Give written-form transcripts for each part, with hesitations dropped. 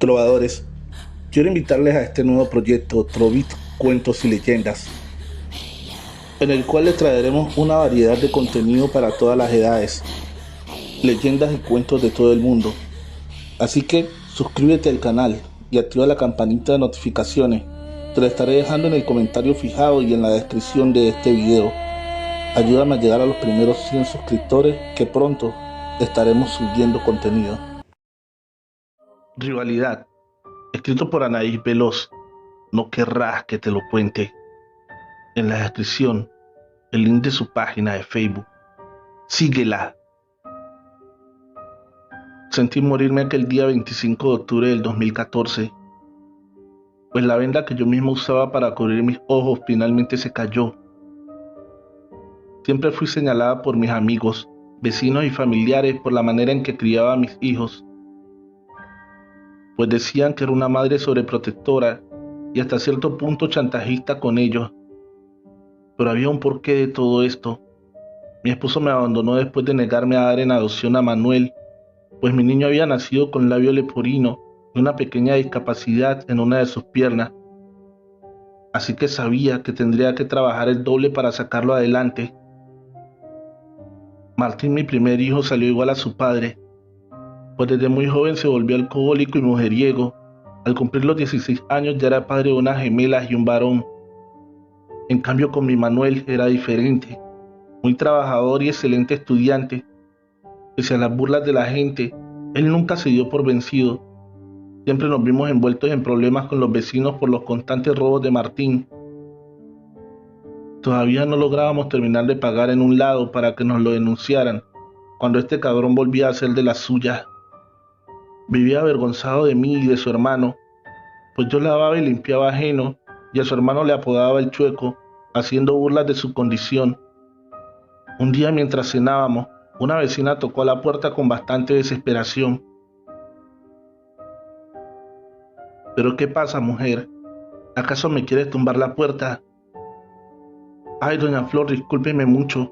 Trovadores, quiero invitarles a este nuevo proyecto Trovit Cuentos y Leyendas, en el cual les traeremos una variedad de contenido para todas las edades, leyendas y cuentos de todo el mundo. Así que suscríbete al canal y activa la campanita de notificaciones. Te la estaré dejando en el comentario fijado y en la descripción de este video. Ayúdame a llegar a los primeros 100 suscriptores, que pronto estaremos subiendo contenido. Rivalidad, escrito por Anaís Veloz. No querrás que te lo cuente. En la descripción, el link de su página de Facebook. Síguela. Sentí morirme aquel día 25 de octubre del 2014, pues la venda que yo mismo usaba para cubrir mis ojos finalmente se cayó. Siempre fui señalada por mis amigos, vecinos y familiares por la manera en que criaba a mis hijos, pues decían que era una madre sobreprotectora y hasta cierto punto chantajista con ellos. Pero había un porqué de todo esto. Mi esposo me abandonó después de negarme a dar en adopción a Manuel, pues mi niño había nacido con labio leporino y una pequeña discapacidad en una de sus piernas. Así que sabía que tendría que trabajar el doble para sacarlo adelante. Martín, mi primer hijo, salió igual a su padre, pues desde muy joven se volvió alcohólico y mujeriego. Al cumplir los 16 años ya era padre de unas gemelas y un varón. En cambio, con mi Manuel era diferente, muy trabajador y excelente estudiante. Pese a las burlas de la gente, él nunca se dio por vencido. Siempre nos vimos envueltos en problemas con los vecinos por los constantes robos de Martín. Todavía no lográbamos terminar de pagar en un lado para que nos lo denunciaran, cuando este cabrón volvía a hacer de las suyas. Vivía avergonzado de mí y de su hermano, pues yo lavaba y limpiaba ajeno, y a su hermano le apodaba el Chueco, haciendo burlas de su condición. Un día, mientras cenábamos, una vecina tocó a la puerta con bastante desesperación. ¿Pero qué pasa, mujer? ¿Acaso me quieres tumbar la puerta? Ay, doña Flor, discúlpeme mucho,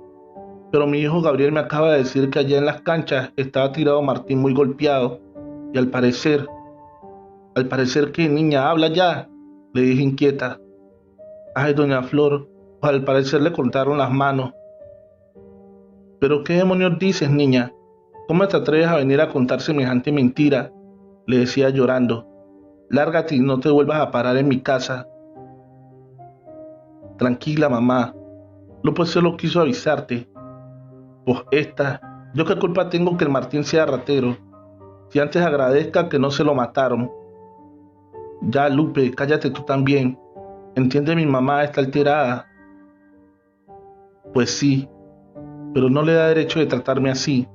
pero mi hijo Gabriel me acaba de decir que allá en las canchas estaba tirado Martín muy golpeado, y al parecer que niña, habla ya, le dije inquieta. Ay, doña Flor, pues al parecer le cortaron las manos. ¿Pero qué demonios dices, niña? ¿Cómo te atreves a venir a contar semejante mentira?, le decía llorando. Lárgate y no te vuelvas a parar en mi casa. Tranquila, mamá. López solo quiso avisarte. Pues yo qué culpa tengo que el Martín sea ratero, si antes agradezca que no se lo mataron. Ya, Lupe, cállate tú también. Entiende, mi mamá está alterada. Pues sí, pero no le da derecho de tratarme así.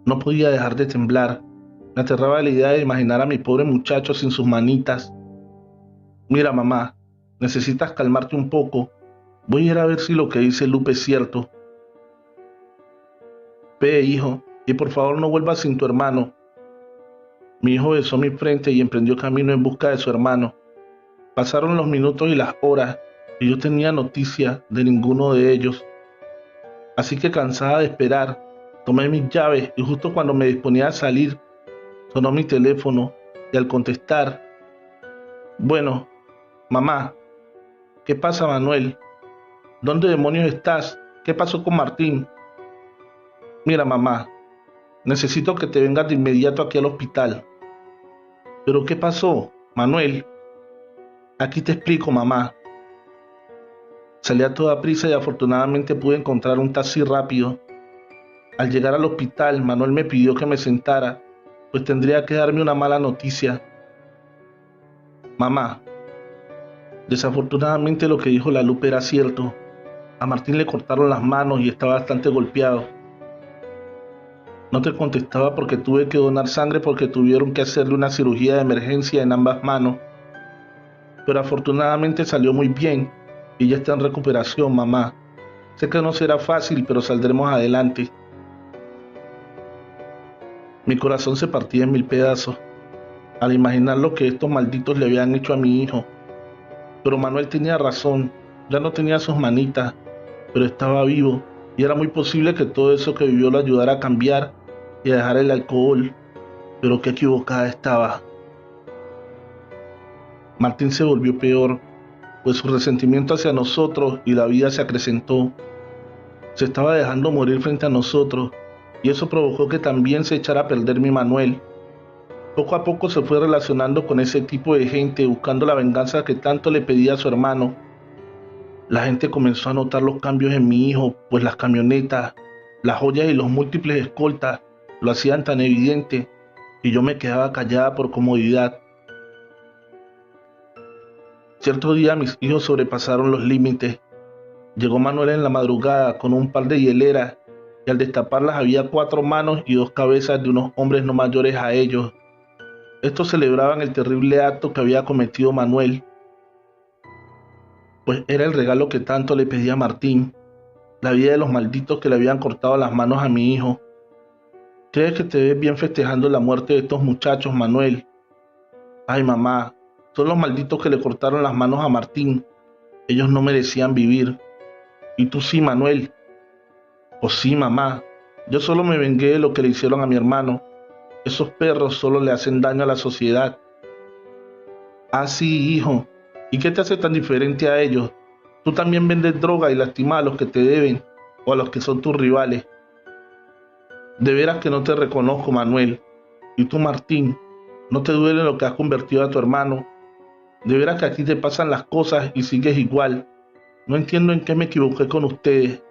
No podía dejar de temblar. Me aterraba la idea de imaginar a mi pobre muchacho sin sus manitas. Mira, mamá, necesitas calmarte un poco. Voy a ir a ver si lo que dice Lupe es cierto. Ve, hijo, y por favor no vuelvas sin tu hermano. Mi hijo besó mi frente y emprendió camino en busca de su hermano. Pasaron los minutos y las horas, y yo tenía noticia de ninguno de ellos. Así que, cansada de esperar, tomé mis llaves y justo cuando me disponía a salir, sonó mi teléfono y al contestar: bueno, mamá. ¿Qué pasa, Manuel? ¿Dónde demonios estás? ¿Qué pasó con Martín? Mira, mamá, necesito que te vengas de inmediato aquí al hospital. ¿Pero qué pasó, Manuel? Aquí te explico, mamá. Salí a toda prisa y afortunadamente pude encontrar un taxi rápido. Al llegar al hospital, Manuel me pidió que me sentara, pues tendría que darme una mala noticia. Mamá, desafortunadamente lo que dijo la Lupe era cierto. A Martín le cortaron las manos y está bastante golpeado. No te contestaba porque tuve que donar sangre porque tuvieron que hacerle una cirugía de emergencia en ambas manos. Pero afortunadamente salió muy bien y ya está en recuperación, mamá. Sé que no será fácil, pero saldremos adelante. Mi corazón se partía en mil pedazos al imaginar lo que estos malditos le habían hecho a mi hijo. Pero Manuel tenía razón, ya no tenía sus manitas, pero estaba vivo y era muy posible que todo eso que vivió lo ayudara a cambiar y a dejar el alcohol. pero qué equivocada estaba. Martín se volvió peor, pues su resentimiento hacia nosotros y la vida se acrecentó. Se estaba dejando morir frente a nosotros, y eso provocó que también se echara a perder mi Manuel. Poco a poco se fue relacionando con ese tipo de gente, buscando la venganza que tanto le pedía a su hermano. La gente comenzó a notar los cambios en mi hijo, pues las camionetas, las joyas y los múltiples escoltas lo hacían tan evidente, y yo me quedaba callada por comodidad. Cierto día mis hijos sobrepasaron los límites. Llegó Manuel en la madrugada con un par de hieleras, y al destaparlas había 4 manos y 2 cabezas de unos hombres no mayores a ellos. Estos celebraban el terrible acto que había cometido Manuel, pues era el regalo que tanto le pedía a Martín, la vida de los malditos que le habían cortado las manos a mi hijo. ¿Crees que te ves bien festejando la muerte de estos muchachos, Manuel? Ay, mamá, son los malditos que le cortaron las manos a Martín. Ellos no merecían vivir. Y tú sí, Manuel. Pues sí, mamá. Yo solo me vengué de lo que le hicieron a mi hermano. Esos perros solo le hacen daño a la sociedad. Ah, sí, hijo. ¿Y qué te hace tan diferente a ellos? Tú también vendes droga y lastimas a los que te deben o a los que son tus rivales. De veras que no te reconozco, Manuel. Y tú, Martín, ¿no te duele lo que has convertido a tu hermano? De veras que a ti te pasan las cosas y sigues igual. No entiendo en qué me equivoqué con ustedes.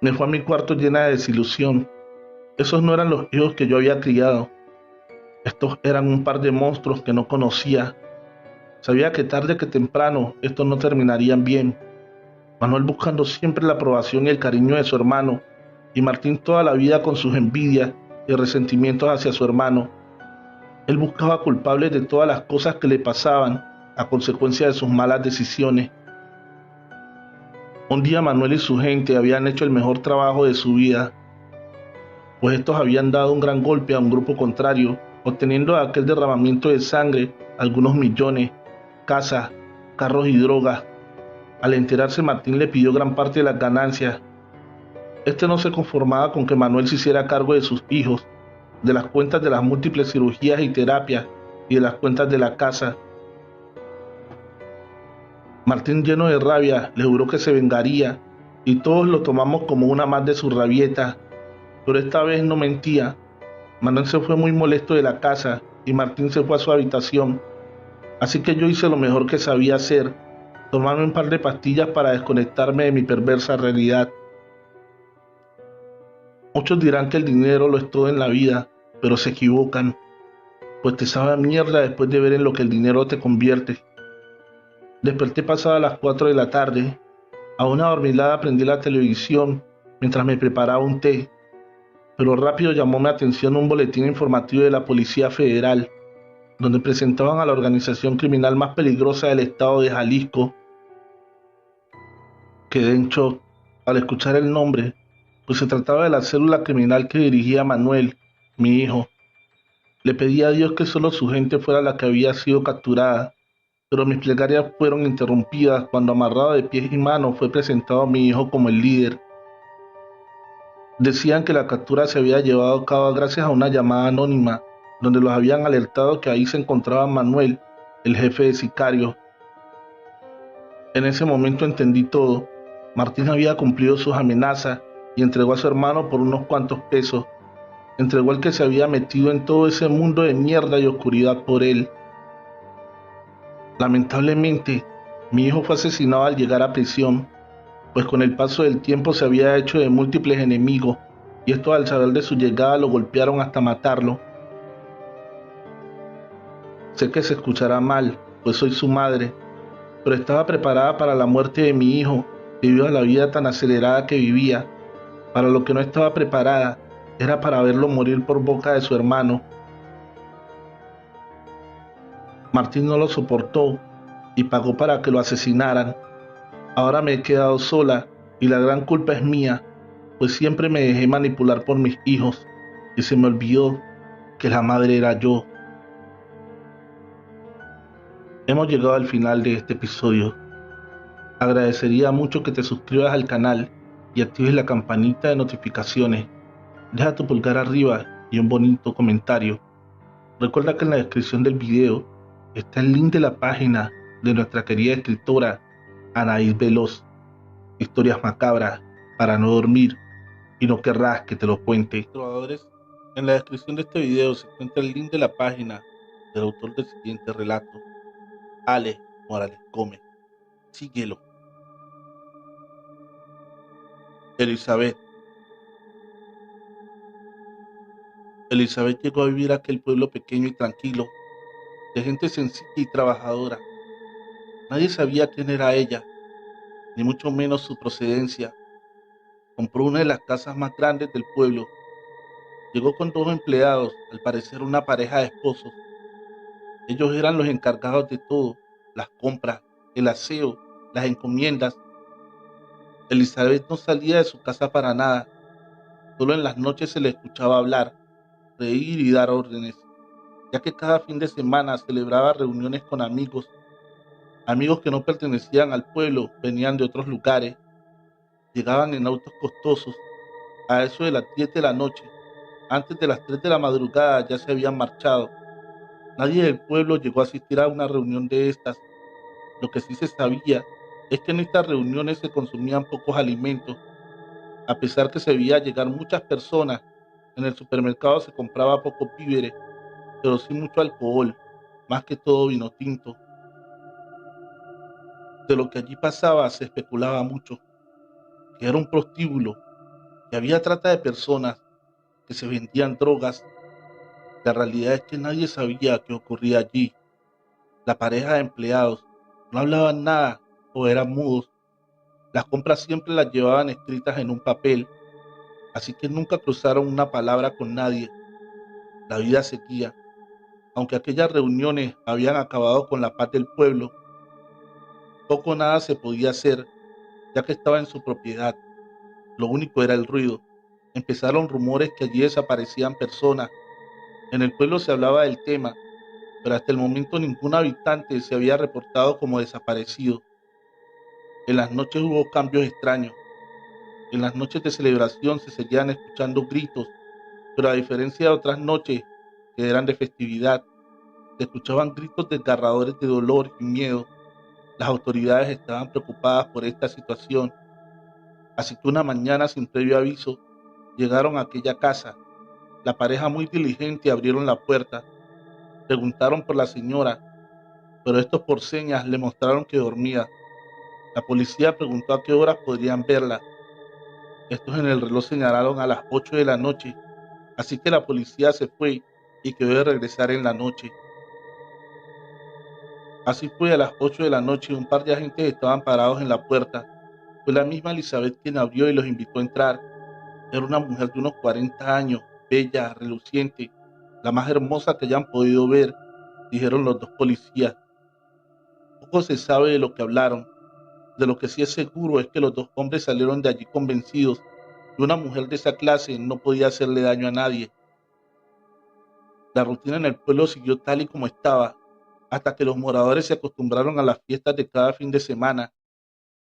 Me fue a mi cuarto llena de desilusión. Esos no eran los hijos que yo había criado. Estos eran un par de monstruos que no conocía. Sabía que tarde que temprano estos no terminarían bien. Manuel buscando siempre la aprobación y el cariño de su hermano, y Martín toda la vida con sus envidias y resentimientos hacia su hermano. Él buscaba culpables de todas las cosas que le pasaban a consecuencia de sus malas decisiones. Un día Manuel y su gente habían hecho el mejor trabajo de su vida, pues estos habían dado un gran golpe a un grupo contrario, obteniendo de aquel derramamiento de sangre algunos millones, casas, carros y drogas. Al enterarse, Martín le pidió gran parte de las ganancias. Este no se conformaba con que Manuel se hiciera cargo de sus hijos, de las cuentas de las múltiples cirugías y terapias y de las cuentas de la casa. Martín, lleno de rabia, le juró que se vengaría, y todos lo tomamos como una más de sus rabietas, pero esta vez no mentía. Manuel se fue muy molesto de la casa y Martín se fue a su habitación, así que yo hice lo mejor que sabía hacer, tomarme un par de pastillas para desconectarme de mi perversa realidad. Muchos dirán que el dinero lo es todo en la vida, pero se equivocan, pues te sabe a mierda después de ver en lo que el dinero te convierte. Desperté pasadas las 4 de la tarde. A una adormilada prendí la televisión mientras me preparaba un té, pero rápido llamó mi atención un boletín informativo de la Policía Federal, donde presentaban a la organización criminal más peligrosa del estado de Jalisco. Quedé en shock al escuchar el nombre, pues se trataba de la célula criminal que dirigía Manuel, mi hijo. Le pedí a Dios que solo su gente fuera la que había sido capturada, pero mis plegarias fueron interrumpidas cuando, amarrado de pies y manos, fue presentado a mi hijo como el líder. Decían que la captura se había llevado a cabo gracias a una llamada anónima, donde los habían alertado que ahí se encontraba Manuel, el jefe de sicarios. En ese momento entendí todo. Martín había cumplido sus amenazas y entregó a su hermano por unos cuantos pesos. Entregó al que se había metido en todo ese mundo de mierda y oscuridad por él. Lamentablemente, mi hijo fue asesinado al llegar a prisión, pues con el paso del tiempo se había hecho de múltiples enemigos, y estos, al saber de su llegada, lo golpearon hasta matarlo. Sé que se escuchará mal, pues soy su madre, pero estaba preparada para la muerte de mi hijo debido a la vida tan acelerada que vivía. Para lo que no estaba preparada era para verlo morir por boca de su hermano. Martín no lo soportó y pagó para que lo asesinaran. Ahora me he quedado sola y la gran culpa es mía, pues siempre me dejé manipular por mis hijos y se me olvidó que la madre era yo. Hemos llegado al final de este episodio. Agradecería mucho que te suscribas al canal y actives la campanita de notificaciones. Deja tu pulgar arriba y un bonito comentario. Recuerda que en la descripción del video está el link de la página de nuestra querida escritora Anaís Veloz, Historias Macabras para no dormir y no querrás que te lo cuente. Trovadores, en la descripción de este video se encuentra el link de la página del autor del siguiente relato, Ale Morales Gómez. Síguelo. Elizabeth. Elizabeth llegó a vivir a aquel pueblo pequeño y tranquilo, de gente sencilla y trabajadora. Nadie sabía quién era ella, ni mucho menos su procedencia. Compró una de las casas más grandes del pueblo. Llegó con 2 empleados, al parecer una pareja de esposos. Ellos eran los encargados de todo, las compras, el aseo, las encomiendas. Elizabeth no salía de su casa para nada. Solo en las noches se le escuchaba hablar, reír y dar órdenes, ya que cada fin de semana celebraba reuniones con amigos. Amigos que no pertenecían al pueblo, venían de otros lugares, llegaban en autos costosos. A eso de las 10 de la noche, antes de las 3 de la madrugada ya se habían marchado. Nadie del pueblo llegó a asistir a una reunión de estas. Lo que sí se sabía es que en estas reuniones se consumían pocos alimentos, a pesar que se veía llegar muchas personas. En el supermercado se compraba pocos víveres, pero sí mucho alcohol, más que todo vino tinto. De lo que allí pasaba se especulaba mucho, que era un prostíbulo, que había trata de personas, que se vendían drogas. La realidad es que nadie sabía qué ocurría allí. La pareja de empleados no hablaban nada o eran mudos. Las compras siempre las llevaban escritas en un papel, así que nunca cruzaron una palabra con nadie. La vida seguía. Aunque aquellas reuniones habían acabado con la paz del pueblo, poco o nada se podía hacer, ya que estaba en su propiedad. Lo único era el ruido. Empezaron rumores que allí desaparecían personas. En el pueblo se hablaba del tema, pero hasta el momento ningún habitante se había reportado como desaparecido. En las noches hubo cambios extraños. En las noches de celebración se seguían escuchando gritos, pero a diferencia de otras noches que eran de festividad, se escuchaban gritos desgarradores de dolor y miedo. Las autoridades estaban preocupadas por esta situación, así que una mañana sin previo aviso llegaron a aquella casa. La pareja, muy diligente, abrieron la puerta, preguntaron por la señora, pero estos por señas le mostraron que dormía. La policía preguntó a qué horas podrían verla. Estos en el reloj señalaron a las 8 de la noche, así que la policía se fue y quedó de regresar en la noche. Así fue, a las 8 de la noche un par de agentes estaban parados en la puerta. Fue la misma Elizabeth quien abrió y los invitó a entrar. Era una mujer de unos 40 años, bella, reluciente, la más hermosa que hayan podido ver, dijeron los dos policías. Poco se sabe de lo que hablaron. De lo que sí es seguro es que los dos hombres salieron de allí convencidos que una mujer de esa clase no podía hacerle daño a nadie. La rutina en el pueblo siguió tal y como estaba, hasta que los moradores se acostumbraron a las fiestas de cada fin de semana.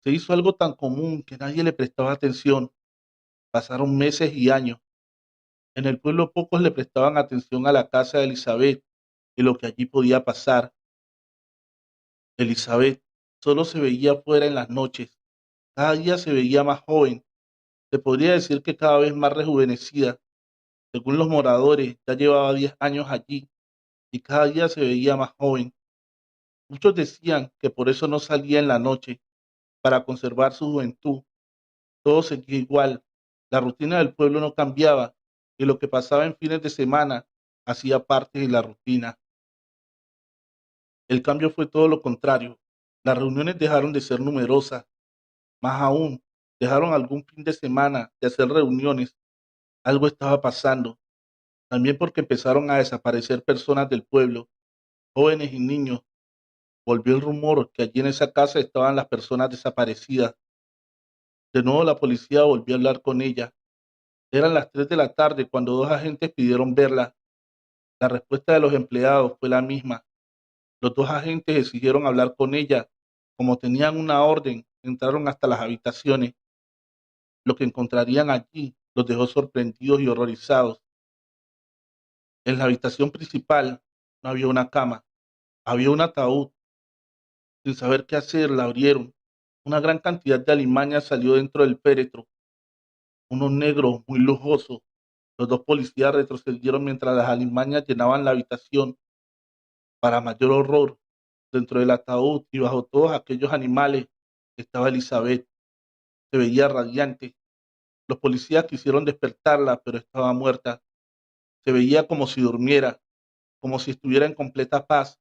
Se hizo algo tan común que nadie le prestaba atención. Pasaron meses y años. En el pueblo pocos le prestaban atención a la casa de Elizabeth y lo que allí podía pasar. Elizabeth solo se veía afuera en las noches. Cada día se veía más joven. Se podría decir que cada vez más rejuvenecida. Según los moradores, ya llevaba 10 años allí y cada día se veía más joven. Muchos decían que por eso no salía en la noche, para conservar su juventud. Todo seguía igual. La rutina del pueblo no cambiaba y lo que pasaba en fines de semana hacía parte de la rutina. El cambio fue todo lo contrario. Las reuniones dejaron de ser numerosas. Más aún, dejaron algún fin de semana de hacer reuniones. Algo estaba pasando. También porque empezaron a desaparecer personas del pueblo, jóvenes y niños. Volvió el rumor que allí en esa casa estaban las personas desaparecidas. De nuevo la policía volvió a hablar con ella. Eran las 3 de la tarde cuando dos agentes pidieron verla. La respuesta de los empleados fue la misma. Los dos agentes exigieron hablar con ella. Como tenían una orden, entraron hasta las habitaciones. Lo que encontrarían allí los dejó sorprendidos y horrorizados. En la habitación principal no había una cama, había un ataúd. Sin saber qué hacer, la abrieron. Una gran cantidad de alimañas salió dentro del féretro, uno negro, muy lujoso. Los dos policías retrocedieron mientras las alimañas llenaban la habitación. Para mayor horror, dentro del ataúd y bajo todos aquellos animales estaba Elizabeth. Se veía radiante. Los policías quisieron despertarla, pero estaba muerta. Se veía como si durmiera, como si estuviera en completa paz,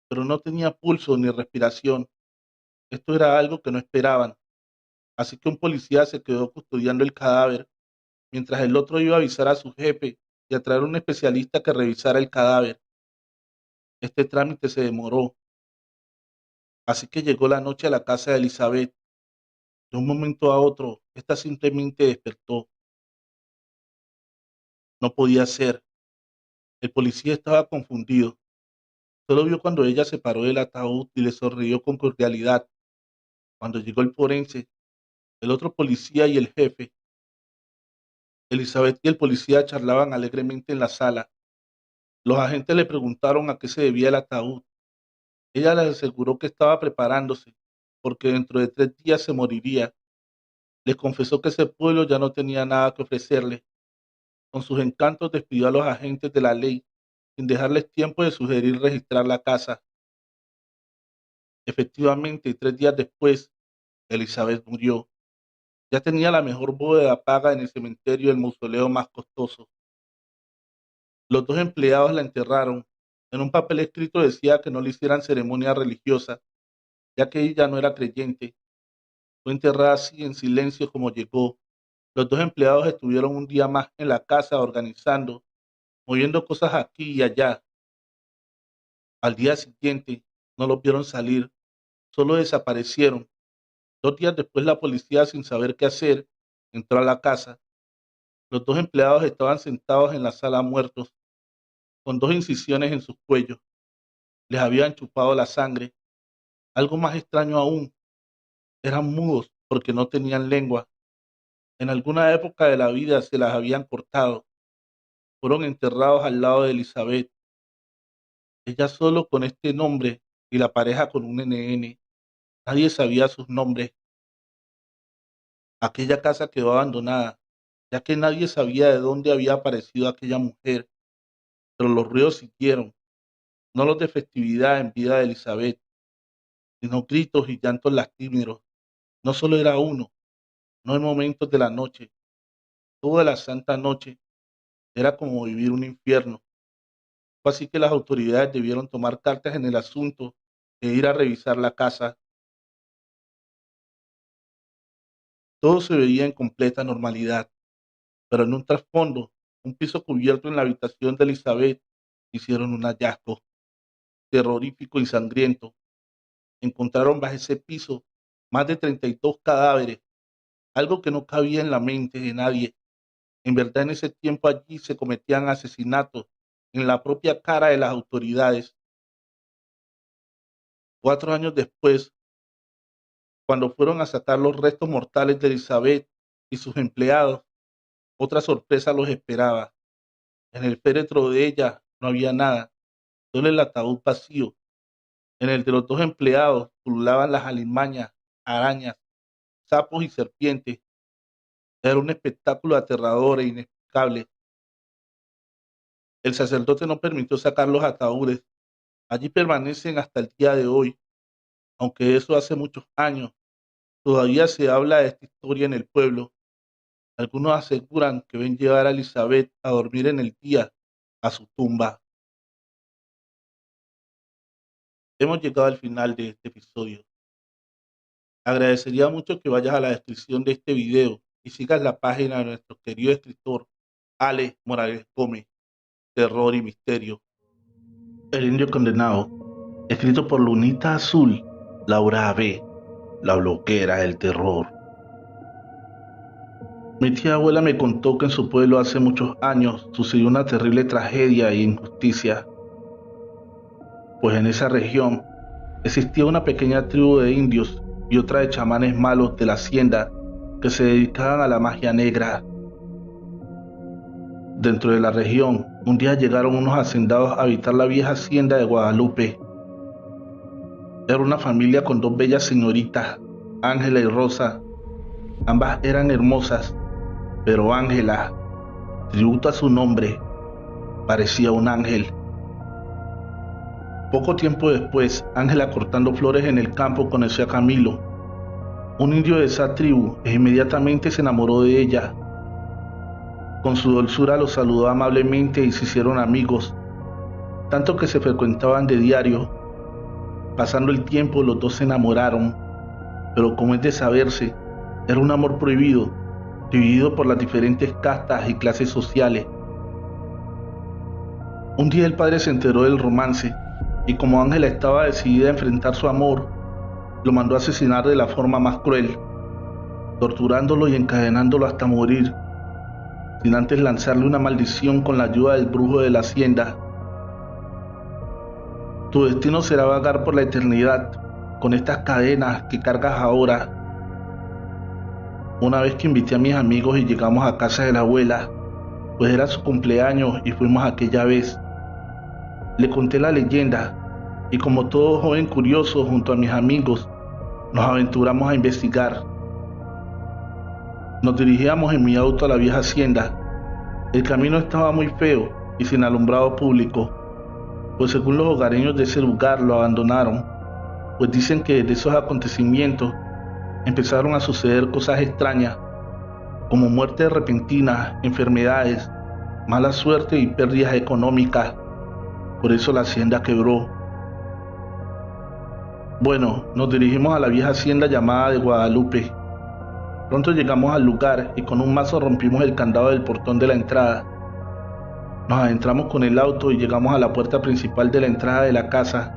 pero no tenía pulso ni respiración. Esto era algo que no esperaban. Así que un policía se quedó custodiando el cadáver, mientras el otro iba a avisar a su jefe y a traer un especialista que revisara el cadáver. Este trámite se demoró, así que llegó la noche a la casa de Elizabeth. De un momento a otro, esta simplemente despertó. No podía ser. El policía estaba confundido. Solo vio cuando ella se paró del ataúd y le sonrió con cordialidad. Cuando llegó el forense, el otro policía y el jefe, Elizabeth y el policía charlaban alegremente en la sala. Los agentes le preguntaron a qué se debía el ataúd. Ella les aseguró que estaba preparándose, porque dentro de 3 días se moriría. Les confesó que ese pueblo ya no tenía nada que ofrecerle. Con sus encantos despidió a los agentes de la ley, sin dejarles tiempo de sugerir registrar la casa. Efectivamente, 3 días después, Elizabeth murió. Ya tenía la mejor bóveda paga en el cementerio, el mausoleo más costoso. Los dos empleados la enterraron. En un papel escrito decía que no le hicieran ceremonia religiosa, ya que ella no era creyente. Fue enterrada así en silencio como llegó. Los dos empleados estuvieron un día más en la casa organizando, moviendo cosas aquí y allá. Al día siguiente no los vieron salir, solo desaparecieron. 2 días después la policía, sin saber qué hacer, entró a la casa. Los dos empleados estaban sentados en la sala muertos, con 2 incisiones en sus cuellos. Les habían chupado la sangre. Algo más extraño aún, eran mudos porque no tenían lengua. En alguna época de la vida se las habían cortado. Fueron enterrados al lado de Elizabeth, ella solo con este nombre y la pareja con un NN. Nadie sabía sus nombres. Aquella casa quedó abandonada, ya que nadie sabía de dónde había aparecido aquella mujer, pero los ruidos siguieron, no los de festividad en vida de Elizabeth, sino gritos y llantos lastimeros. No solo era uno, no en momentos de la noche, toda la santa noche. Era como vivir un infierno. Fue así que las autoridades debieron tomar cartas en el asunto e ir a revisar la casa. Todo se veía en completa normalidad, pero en un trasfondo, un piso cubierto en la habitación de Elizabeth, hicieron un hallazgo terrorífico y sangriento. Encontraron bajo ese piso más de 32 cadáveres, algo que no cabía en la mente de nadie. En verdad, en ese tiempo allí se cometían asesinatos en la propia cara de las autoridades. 4 años después, cuando fueron a sacar los restos mortales de Elizabeth y sus empleados, otra sorpresa los esperaba. En el féretro de ella no había nada, solo el ataúd vacío. En el de los dos empleados pululaban las alimañas, arañas, sapos y serpientes. Era un espectáculo aterrador e inexplicable. El sacerdote no permitió sacar los ataúdes. Allí permanecen hasta el día de hoy, aunque eso hace muchos años. Todavía se habla de esta historia en el pueblo. Algunos aseguran que ven llevar a Elizabeth a dormir en el día a su tumba. Hemos llegado al final de este episodio. Agradecería mucho que vayas a la descripción de este video y sigas la página de nuestro querido escritor Alex Morales Gómez, Terror y Misterio. El Indio Condenado, escrito por Lunita Azul, Laura A.B., la bloguera del terror. Mi tía abuela me contó que en su pueblo hace muchos años sucedió una terrible tragedia e injusticia, pues en esa región existía una pequeña tribu de indios y otra de chamanes malos de la hacienda que se dedicaban a la magia negra. Dentro de la región Un día llegaron unos hacendados a habitar la vieja hacienda de Guadalupe. Era una familia con dos bellas señoritas, Ángela y Rosa. Ambas eran hermosas, pero Ángela, tributo a su nombre, parecía un ángel. Poco tiempo después, Ángela, cortando flores en el campo, conoció a Camilo, un indio de esa tribu, e inmediatamente se enamoró de ella. Con su dulzura lo saludó amablemente y se hicieron amigos, tanto que se frecuentaban de diario. Pasando el tiempo, los dos se enamoraron, pero como es de saberse, era un amor prohibido, dividido por las diferentes castas y clases sociales. Un día el padre se enteró del romance, y como Ángela estaba decidida a enfrentar su amor, lo mandó a asesinar de la forma más cruel, torturándolo y encadenándolo hasta morir, sin antes lanzarle una maldición con la ayuda del brujo de la hacienda. Tu destino será vagar por la eternidad con estas cadenas que cargas ahora. Una vez que invité a mis amigos y llegamos a casa de la abuela, pues era su cumpleaños y fuimos aquella vez, le conté la leyenda y como todo joven curioso junto a mis amigos, nos aventuramos a investigar. Nos dirigíamos en mi auto a la vieja hacienda. El camino estaba muy feo y sin alumbrado público, pues según los hogareños de ese lugar lo abandonaron, pues dicen que de esos acontecimientos empezaron a suceder cosas extrañas, como muertes repentinas, enfermedades, mala suerte y pérdidas económicas. Por eso la hacienda quebró. Bueno, nos dirigimos a la vieja hacienda llamada de Guadalupe. Pronto llegamos al lugar y con un mazo rompimos el candado del portón de la entrada. Nos adentramos con el auto y llegamos a la puerta principal de la entrada de la casa.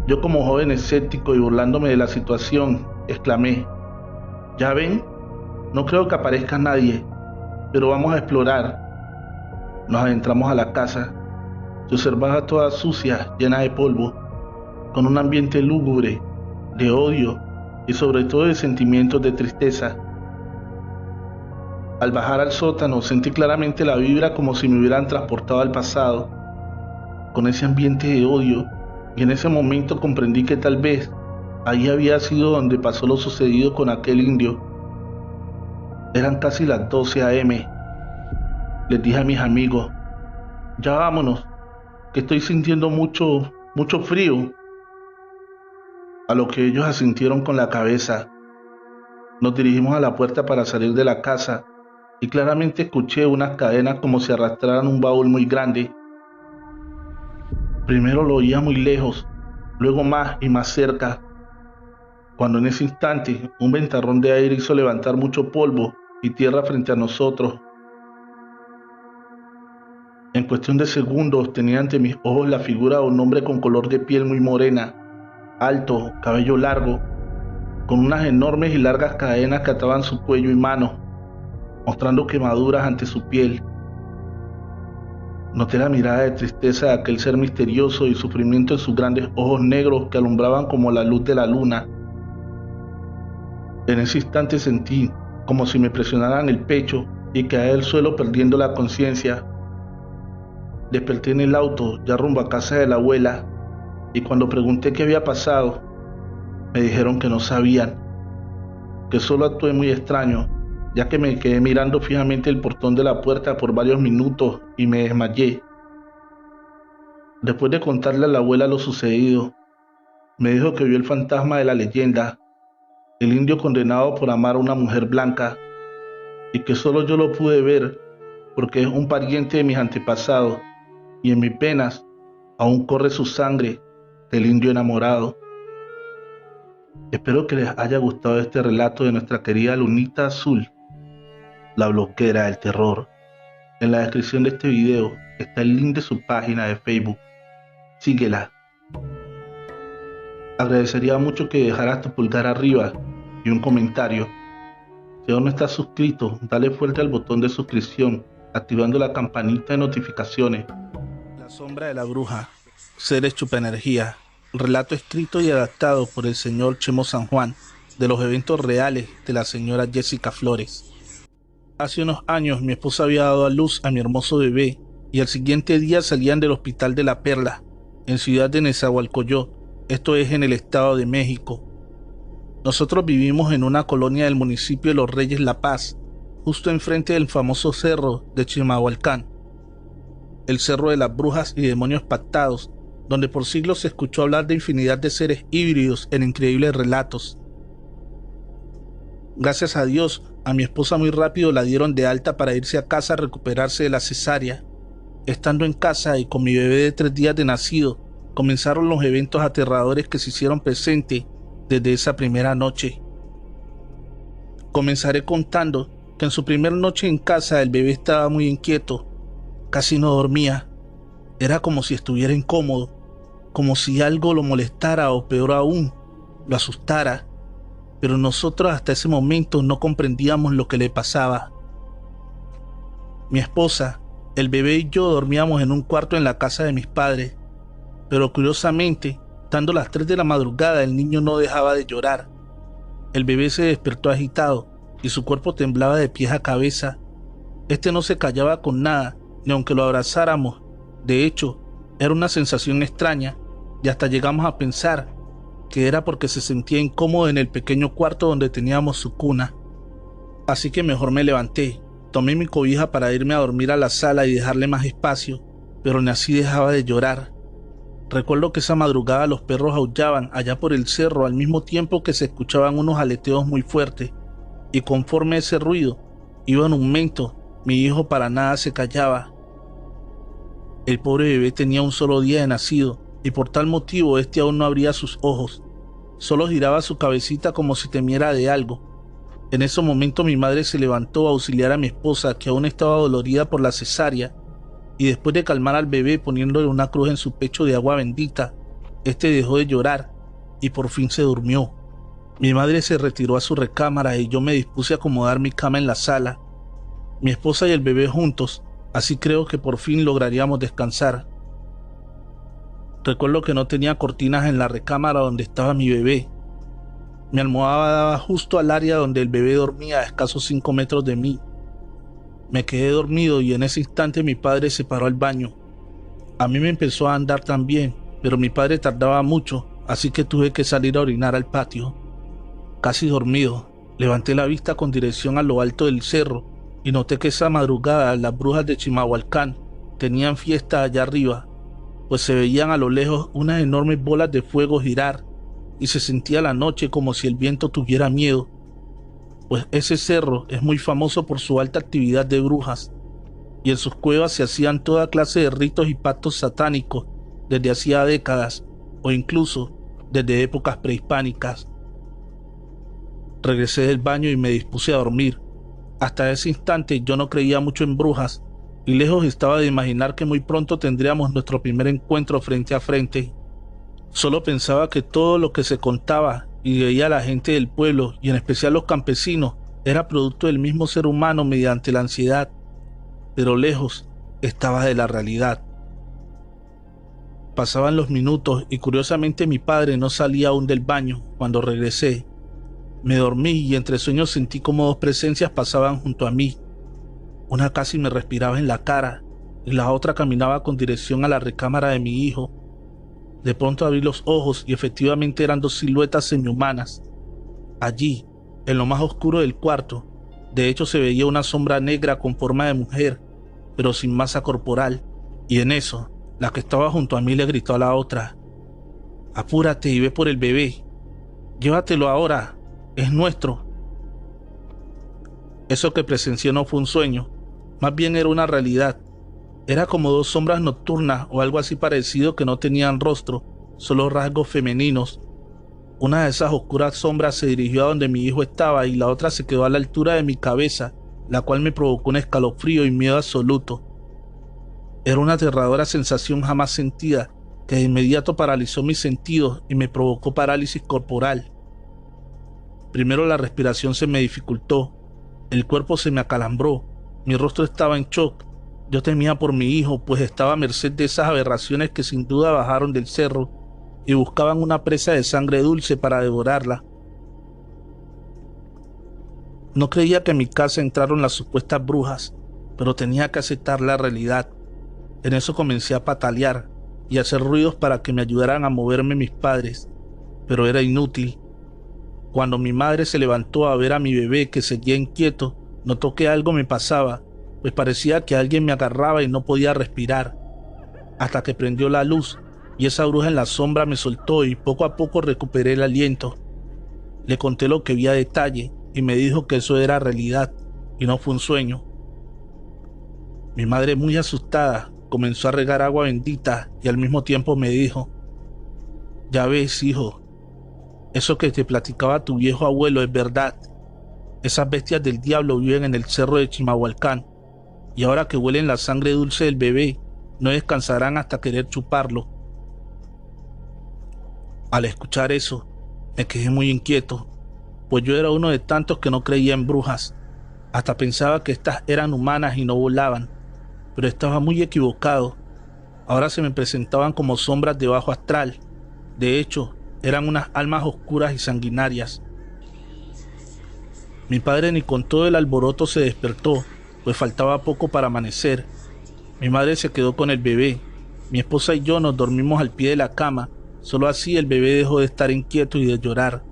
Yo, como joven escéptico y burlándome de la situación, exclamé: ¿Ya ven? No creo que aparezca nadie, pero vamos a explorar. Nos adentramos a la casa. Se observaba toda sucia, llena de polvo, con un ambiente lúgubre, de odio y sobre todo de sentimientos de tristeza. Al bajar al sótano sentí claramente la vibra como si me hubieran transportado al pasado, con ese ambiente de odio, y en ese momento comprendí que tal vez ahí había sido donde pasó lo sucedido con aquel indio. Eran casi las 12 a.m. Les dije a mis amigos: ya vámonos, que estoy sintiendo mucho frío. A lo que ellos asintieron con la cabeza. Nos dirigimos a la puerta para salir de la casa y claramente escuché unas cadenas como si arrastraran un baúl muy grande. Primero lo oía muy lejos, luego más y más cerca, cuando en ese instante un ventarrón de aire hizo levantar mucho polvo y tierra frente a nosotros. En cuestión de segundos tenía ante mis ojos la figura de un hombre con color de piel muy morena, alto, cabello largo, con unas enormes y largas cadenas que ataban su cuello y manos, mostrando quemaduras ante su piel. Noté la mirada de tristeza de aquel ser misterioso y sufrimiento en sus grandes ojos negros que alumbraban como la luz de la luna. En ese instante sentí como si me presionaran el pecho y caí al suelo perdiendo la conciencia. Desperté en el auto, ya rumbo a casa de la abuela, y cuando pregunté qué había pasado, me dijeron que no sabían, que solo actué muy extraño, ya que me quedé mirando fijamente el portón de la puerta por varios minutos y me desmayé. Después de contarle a la abuela lo sucedido, me dijo que vio el fantasma de la leyenda, el indio condenado por amar a una mujer blanca, y que solo yo lo pude ver porque es un pariente de mis antepasados, y en mis venas aún corre su sangre del indio enamorado. Espero que les haya gustado este relato de nuestra querida Lunita Azul, la bloquera del terror. En la descripción de este video está el link de su página de Facebook. Síguela. Agradecería mucho que dejaras tu pulgar arriba y un comentario. Si aún no estás suscrito, dale fuerte al botón de suscripción, activando la campanita de notificaciones. La sombra de la bruja, seres chupaenergía. Relato escrito y adaptado por el señor Chemo San Juan, de los eventos reales de la señora Jessica Flores. Hace unos años mi esposa había dado a luz a mi hermoso bebé y al siguiente día salían del Hospital de la Perla, en Ciudad de Nezahualcóyotl, esto es en el Estado de México. Nosotros vivimos en una colonia del municipio de Los Reyes La Paz, justo enfrente del famoso cerro de Chimalhuacán, el cerro de las brujas y demonios pactados, donde por siglos se escuchó hablar de infinidad de seres híbridos en increíbles relatos. Gracias a Dios, a mi esposa muy rápido la dieron de alta para irse a casa a recuperarse de la cesárea. Estando en casa y con mi bebé de 3 días de nacido, comenzaron los eventos aterradores que se hicieron presentes desde esa primera noche. Comenzaré contando que en su primera noche en casa el bebé estaba muy inquieto, casi no dormía. Era como si estuviera incómodo, como si algo lo molestara o peor aún, lo asustara. Pero nosotros hasta ese momento no comprendíamos lo que le pasaba. Mi esposa, el bebé y yo dormíamos en un cuarto en la casa de mis padres, pero curiosamente, dando las 3 de la madrugada, el niño no dejaba de llorar. El bebé se despertó agitado y su cuerpo temblaba de pies a cabeza. Este no se callaba con nada, ni aunque lo abrazáramos. De hecho, era una sensación extraña y hasta llegamos a pensar que era porque se sentía incómodo en el pequeño cuarto donde teníamos su cuna. Así que mejor me levanté, tomé mi cobija para irme a dormir a la sala y dejarle más espacio, pero ni así dejaba de llorar. Recuerdo que esa madrugada los perros aullaban allá por el cerro al mismo tiempo que se escuchaban unos aleteos muy fuertes, y conforme ese ruido iba en aumento, mi hijo para nada se callaba. El pobre bebé tenía un solo día de nacido, y por tal motivo este aún no abría sus ojos, solo giraba su cabecita como si temiera de algo. En ese momento mi madre se levantó a auxiliar a mi esposa, que aún estaba dolorida por la cesárea, y después de calmar al bebé poniéndole una cruz en su pecho de agua bendita, este dejó de llorar y por fin se durmió. Mi madre se retiró a su recámara y yo me dispuse a acomodar mi cama en la sala. Mi esposa y el bebé juntos, así creo que por fin lograríamos descansar. Recuerdo que no tenía cortinas en la recámara donde estaba mi bebé. Mi almohada daba justo al área donde el bebé dormía a escasos 5 metros de mí. Me quedé dormido y en ese instante mi padre se paró al baño. A mí me empezó a andar también, pero mi padre tardaba mucho, así que tuve que salir a orinar al patio. Casi dormido, levanté la vista con dirección a lo alto del cerro y noté que esa madrugada las brujas de Chimalhuacán tenían fiesta allá arriba, pues se veían a lo lejos unas enormes bolas de fuego girar y se sentía la noche como si el viento tuviera miedo, pues ese cerro es muy famoso por su alta actividad de brujas, y en sus cuevas se hacían toda clase de ritos y pactos satánicos desde hacía décadas, o incluso desde épocas prehispánicas. Regresé del baño y me dispuse a dormir. Hasta ese instante yo no creía mucho en brujas, y lejos estaba de imaginar que muy pronto tendríamos nuestro primer encuentro frente a frente. Solo pensaba que todo lo que se contaba y veía la gente del pueblo, y en especial los campesinos, era producto del mismo ser humano mediante la ansiedad, pero lejos estaba de la realidad. Pasaban los minutos y curiosamente mi padre no salía aún del baño cuando regresé. Me dormí y entre sueños sentí como 2 presencias pasaban junto a mí. Una casi me respiraba en la cara y la otra caminaba con dirección a la recámara de mi hijo. De pronto abrí los ojos y efectivamente eran 2 siluetas semihumanas. Allí, en lo más oscuro del cuarto, de hecho se veía una sombra negra con forma de mujer, pero sin masa corporal, y en eso, la que estaba junto a mí le gritó a la otra: «Apúrate y ve por el bebé. Llévatelo ahora, es nuestro». Eso que presencié no fue un sueño, más bien era una realidad. Era como 2 sombras nocturnas o algo así parecido que no tenían rostro, solo rasgos femeninos. Una de esas oscuras sombras se dirigió a donde mi hijo estaba y la otra se quedó a la altura de mi cabeza, la cual me provocó un escalofrío y miedo absoluto. Era una aterradora sensación jamás sentida que de inmediato paralizó mis sentidos y me provocó parálisis corporal. Primero la respiración se me dificultó, el cuerpo se me acalambró, mi rostro estaba en shock. Yo temía por mi hijo, pues estaba a merced de esas aberraciones que sin duda bajaron del cerro y buscaban una presa de sangre dulce para devorarla. No creía que en mi casa entraron las supuestas brujas, pero tenía que aceptar la realidad. En eso comencé a patalear y a hacer ruidos para que me ayudaran a moverme mis padres, pero era inútil. Cuando mi madre se levantó a ver a mi bebé que seguía inquieto, notó que algo me pasaba, pues parecía que alguien me agarraba y no podía respirar, hasta que prendió la luz y esa bruja en la sombra me soltó y poco a poco recuperé el aliento. Le conté lo que vi a detalle y me dijo que eso era realidad y no fue un sueño. Mi madre, muy asustada, comenzó a regar agua bendita y al mismo tiempo me dijo: ya ves, hijo, eso que te platicaba tu viejo abuelo es verdad. Esas bestias del diablo viven en el cerro de Chimalhuacán y ahora que huelen la sangre dulce del bebé, no descansarán hasta querer chuparlo. Al escuchar eso, me quedé muy inquieto, pues yo era uno de tantos que no creía en brujas. Hasta pensaba que estas eran humanas y no volaban, pero estaba muy equivocado. Ahora se me presentaban como sombras de bajo astral. De hecho, eran unas almas oscuras y sanguinarias. Mi padre ni con todo el alboroto se despertó, pues faltaba poco para amanecer. Mi madre se quedó con el bebé. Mi esposa y yo nos dormimos al pie de la cama. Solo así el bebé dejó de estar inquieto y de llorar.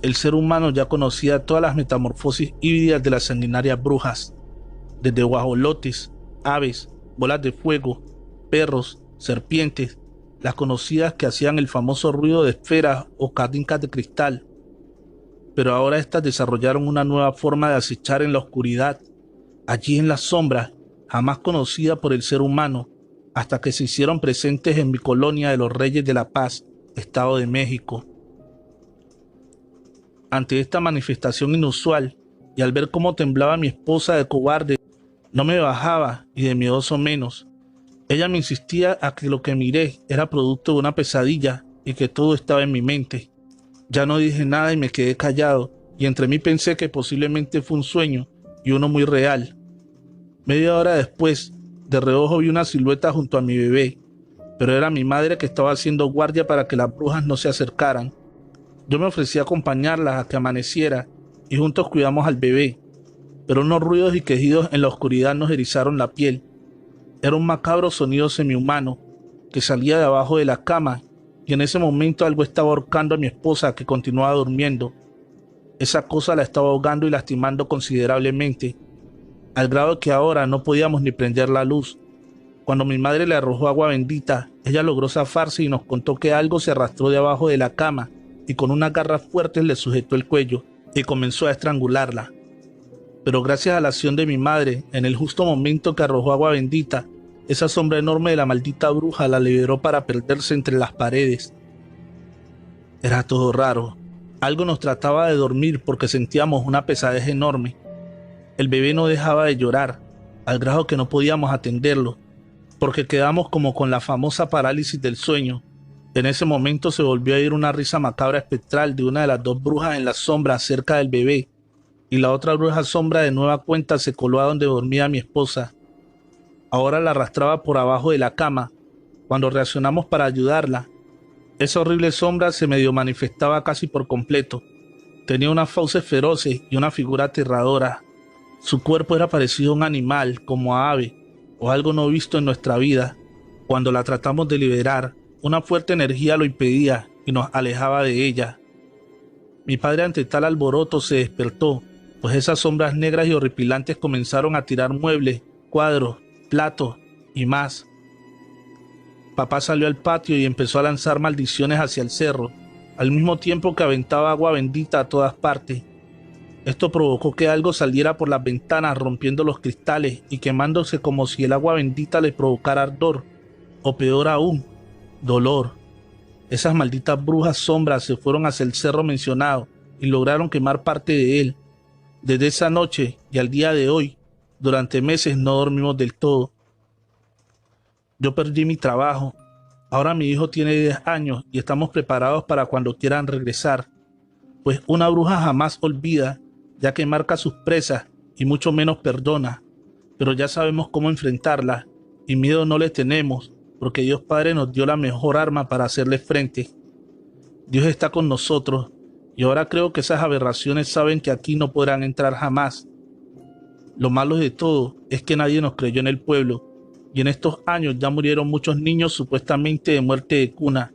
El ser humano ya conocía todas las metamorfosis híbridas de las sanguinarias brujas, desde guajolotes, aves, bolas de fuego, perros, serpientes, las conocidas que hacían el famoso ruido de esferas o carincas de cristal. Pero ahora estas desarrollaron una nueva forma de acechar en la oscuridad, allí en las sombras, jamás conocida por el ser humano, hasta que se hicieron presentes en mi colonia de los Reyes de la Paz, Estado de México. Ante esta manifestación inusual, y al ver cómo temblaba mi esposa de cobarde, no me bajaba y de miedoso menos. Ella me insistía a que lo que miré era producto de una pesadilla y que todo estaba en mi mente. Ya no dije nada y me quedé callado, y entre mí pensé que posiblemente fue un sueño y uno muy real. Media hora después, de reojo vi una silueta junto a mi bebé, pero era mi madre que estaba haciendo guardia para que las brujas no se acercaran. Yo me ofrecí a acompañarlas a que amaneciera y juntos cuidamos al bebé, pero unos ruidos y quejidos en la oscuridad nos erizaron la piel. Era un macabro sonido semihumano que salía de abajo de la cama, y en ese momento algo estaba ahorcando a mi esposa, que continuaba durmiendo. Esa cosa la estaba ahogando y lastimando considerablemente, al grado que ahora no podíamos ni prender la luz. Cuando mi madre le arrojó agua bendita, ella logró zafarse y nos contó que algo se arrastró de abajo de la cama y con unas garras fuertes le sujetó el cuello y comenzó a estrangularla. Pero gracias a la acción de mi madre, en el justo momento que arrojó agua bendita, esa sombra enorme de la maldita bruja la liberó para perderse entre las paredes. Era todo raro. Algo nos trataba de dormir porque sentíamos una pesadez enorme. El bebé no dejaba de llorar, al grado que no podíamos atenderlo, porque quedamos como con la famosa parálisis del sueño. En ese momento se volvió a oír una risa macabra espectral de una de las dos brujas en la sombra cerca del bebé, y la otra bruja sombra de nueva cuenta se coló a donde dormía mi esposa. Ahora la arrastraba por abajo de la cama. Cuando reaccionamos para ayudarla, esa horrible sombra se medio manifestaba casi por completo. Tenía unas fauces feroces y una figura aterradora. Su cuerpo era parecido a un animal, como a ave, o algo no visto en nuestra vida. Cuando la tratamos de liberar, una fuerte energía lo impedía y nos alejaba de ella. Mi padre, ante tal alboroto, se despertó, pues esas sombras negras y horripilantes comenzaron a tirar muebles, cuadros, platos y más. Papá salió al patio y empezó a lanzar maldiciones hacia el cerro, al mismo tiempo que aventaba agua bendita a todas partes. Esto provocó que algo saliera por las ventanas, rompiendo los cristales y quemándose como si el agua bendita le provocara ardor, o peor aún, dolor. Esas malditas brujas sombras se fueron hacia el cerro mencionado y lograron quemar parte de él. Desde esa noche y al día de hoy, durante meses no dormimos del todo. Yo perdí mi trabajo. Ahora mi hijo tiene 10 años y estamos preparados para cuando quieran regresar, pues una bruja jamás olvida, ya que marca sus presas y mucho menos perdona, pero ya sabemos cómo enfrentarla y miedo no le tenemos, porque Dios Padre nos dio la mejor arma para hacerle frente. Dios está con nosotros y ahora creo que esas aberraciones saben que aquí no podrán entrar jamás. Lo malo de todo es que nadie nos creyó en el pueblo, Y en estos años ya murieron muchos niños supuestamente de muerte de cuna.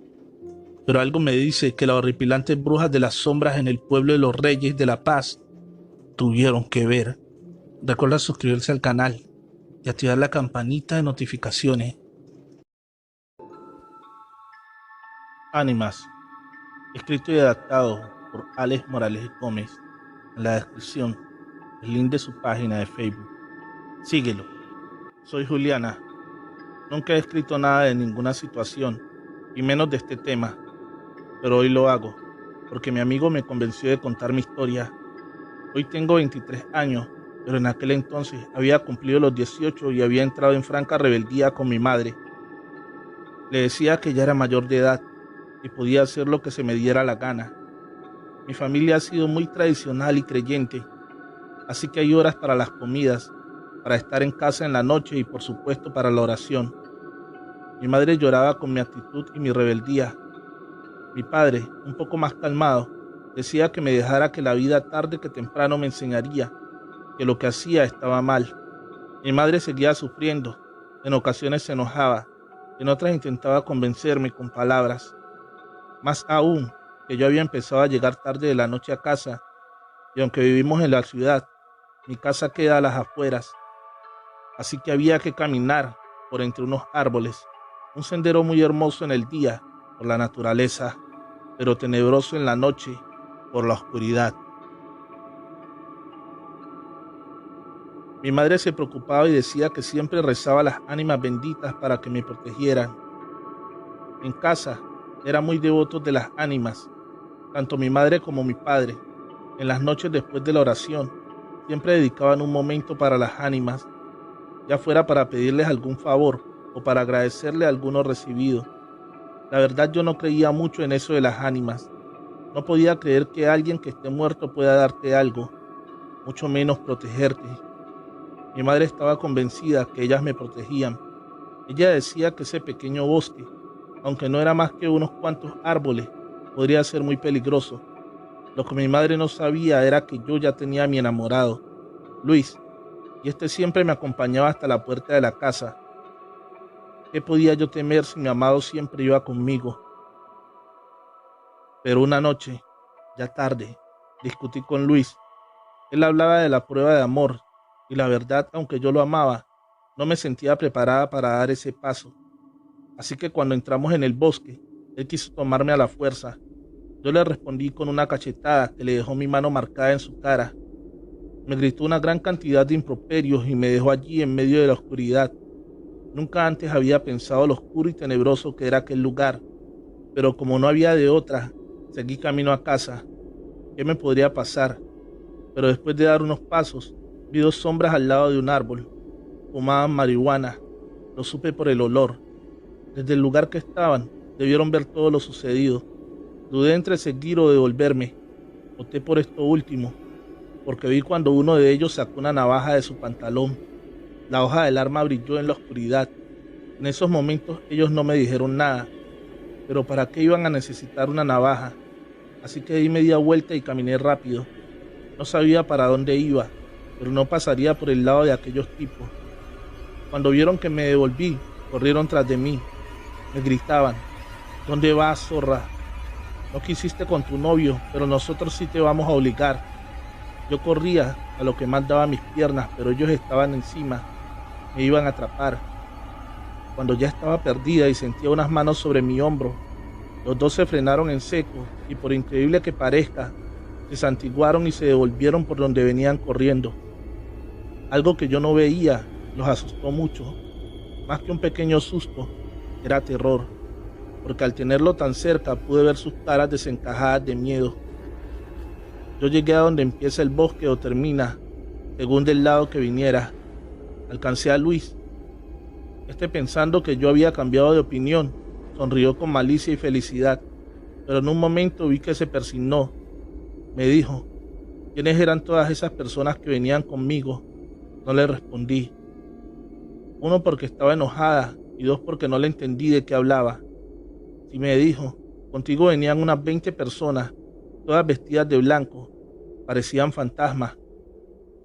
Pero algo me dice que las horripilantes brujas de las sombras en el pueblo de los Reyes de la Paz tuvieron que ver. Recuerda suscribirse al canal y activar la campanita de notificaciones. Ánimas, escrito y adaptado por Alex Morales Gómez. En la descripción, el link de su página de Facebook. Síguelo. Soy Juliana. Nunca he escrito nada de ninguna situación, y menos de este tema, pero hoy lo hago, porque mi amigo me convenció de contar mi historia. Hoy tengo 23 años, pero en aquel entonces había cumplido los 18 y había entrado en franca rebeldía con mi madre. Le decía que ya era mayor de edad y podía hacer lo que se me diera la gana. Mi familia ha sido muy tradicional y creyente, así que hay horas para las comidas, para estar en casa en la noche y por supuesto para la oración. Mi madre lloraba con mi actitud y mi rebeldía. Mi padre, un poco más calmado, decía que me dejara, que la vida tarde que temprano me enseñaría que lo que hacía estaba mal. Mi madre seguía sufriendo, en ocasiones se enojaba, en otras intentaba convencerme con palabras. Más aún, que yo había empezado a llegar tarde de la noche a casa, y aunque vivimos en la ciudad, mi casa queda a las afueras, así que había que caminar por entre unos árboles, un sendero muy hermoso en el día por la naturaleza, pero tenebroso en la noche por la oscuridad. Mi madre se preocupaba y decía que siempre rezaba a las ánimas benditas para que me protegieran. En casa era muy devotos de las ánimas, tanto mi madre como mi padre. En las noches después de la oración, siempre dedicaban un momento para las ánimas, ya fuera para pedirles algún favor o para agradecerle alguno recibido. La verdad, yo no creía mucho en eso de las ánimas. No podía creer que alguien que esté muerto pueda darte algo, mucho menos protegerte. Mi madre estaba convencida que ellas me protegían. Ella decía que ese pequeño bosque, aunque no era más que unos cuantos árboles, podría ser muy peligroso. Lo que mi madre no sabía era que yo ya tenía a mi enamorado, Luis, y este siempre me acompañaba hasta la puerta de la casa. ¿Qué podía yo temer si mi amado siempre iba conmigo? Pero una noche, ya tarde, discutí con Luis. Él hablaba de la prueba de amor, y la verdad, aunque yo lo amaba, no me sentía preparada para dar ese paso. Así que cuando entramos en el bosque, él quiso tomarme a la fuerza. Yo le respondí con una cachetada que le dejó mi mano marcada en su cara. Me gritó una gran cantidad de improperios y me dejó allí en medio de la oscuridad. Nunca antes había pensado lo oscuro y tenebroso que era aquel lugar, pero como no había de otra, seguí camino a casa. ¿Qué me podría pasar? Pero después de dar unos pasos, vi dos sombras al lado de un árbol. Fumaban marihuana. Lo supe por el olor. Desde el lugar que estaban, debieron ver todo lo sucedido. Dudé entre seguir o devolverme. Opté por esto último, porque vi cuando uno de ellos sacó una navaja de su pantalón. La hoja del arma brilló en la oscuridad. En esos momentos ellos no me dijeron nada, pero ¿para qué iban a necesitar una navaja? Así que di media vuelta y caminé rápido. No sabía para dónde iba, pero no pasaría por el lado de aquellos tipos. Cuando vieron que me devolví, corrieron tras de mí. Me gritaban: ¿dónde vas, zorra? No quisiste con tu novio, pero nosotros sí te vamos a obligar. Yo corría a lo que más daba mis piernas, pero ellos estaban encima. Me iban a atrapar. Cuando ya estaba perdida y sentía unas manos sobre mi hombro, los dos se frenaron en seco y, por increíble que parezca, se santiguaron y se devolvieron por donde venían corriendo. Algo que yo no veía los asustó mucho. Más que un pequeño susto, era terror, porque al tenerlo tan cerca pude ver sus caras desencajadas de miedo. Yo llegué a donde empieza el bosque o termina, según del lado que viniera. Alcancé a Luis. Pensando que yo había cambiado de opinión, sonrió con malicia y felicidad, pero en un momento vi que se persignó. Me dijo: ¿quiénes eran todas esas personas que venían conmigo? No le respondí. Uno, porque estaba enojada, y dos, porque no le entendí de qué hablaba. Y me dijo: contigo venían unas 20 personas, todas vestidas de blanco, parecían fantasmas.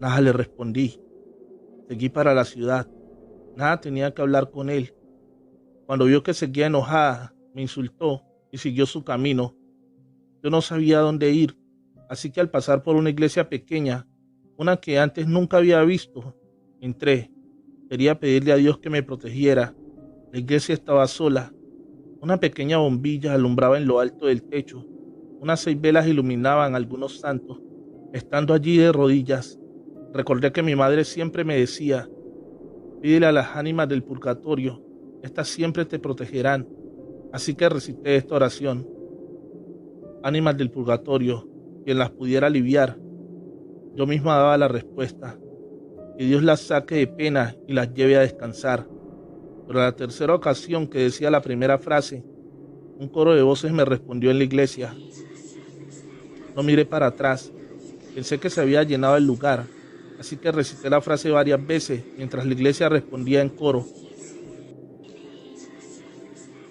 Nada, le respondí. Seguí para la ciudad. Nada tenía que hablar con él. Cuando vio que seguía enojada, me insultó y siguió su camino. Yo no sabía dónde ir, así que al pasar por una iglesia pequeña, una que antes nunca había visto, entré. Quería pedirle a Dios que me protegiera. La iglesia estaba sola. Una pequeña bombilla alumbraba en lo alto del techo. Unas 6 velas iluminaban algunos santos. Estando allí de rodillas, recordé que mi madre siempre me decía: pídele a las ánimas del purgatorio, estas siempre te protegerán. Así que recité esta oración: ánimas del purgatorio, quien las pudiera aliviar. Yo misma daba la respuesta: que Dios las saque de pena y las lleve a descansar. Pero a la tercera ocasión que decía la primera frase, un coro de voces me respondió en la iglesia. No miré para atrás, pensé que se había llenado el lugar, así que recité la frase varias veces mientras la iglesia respondía en coro.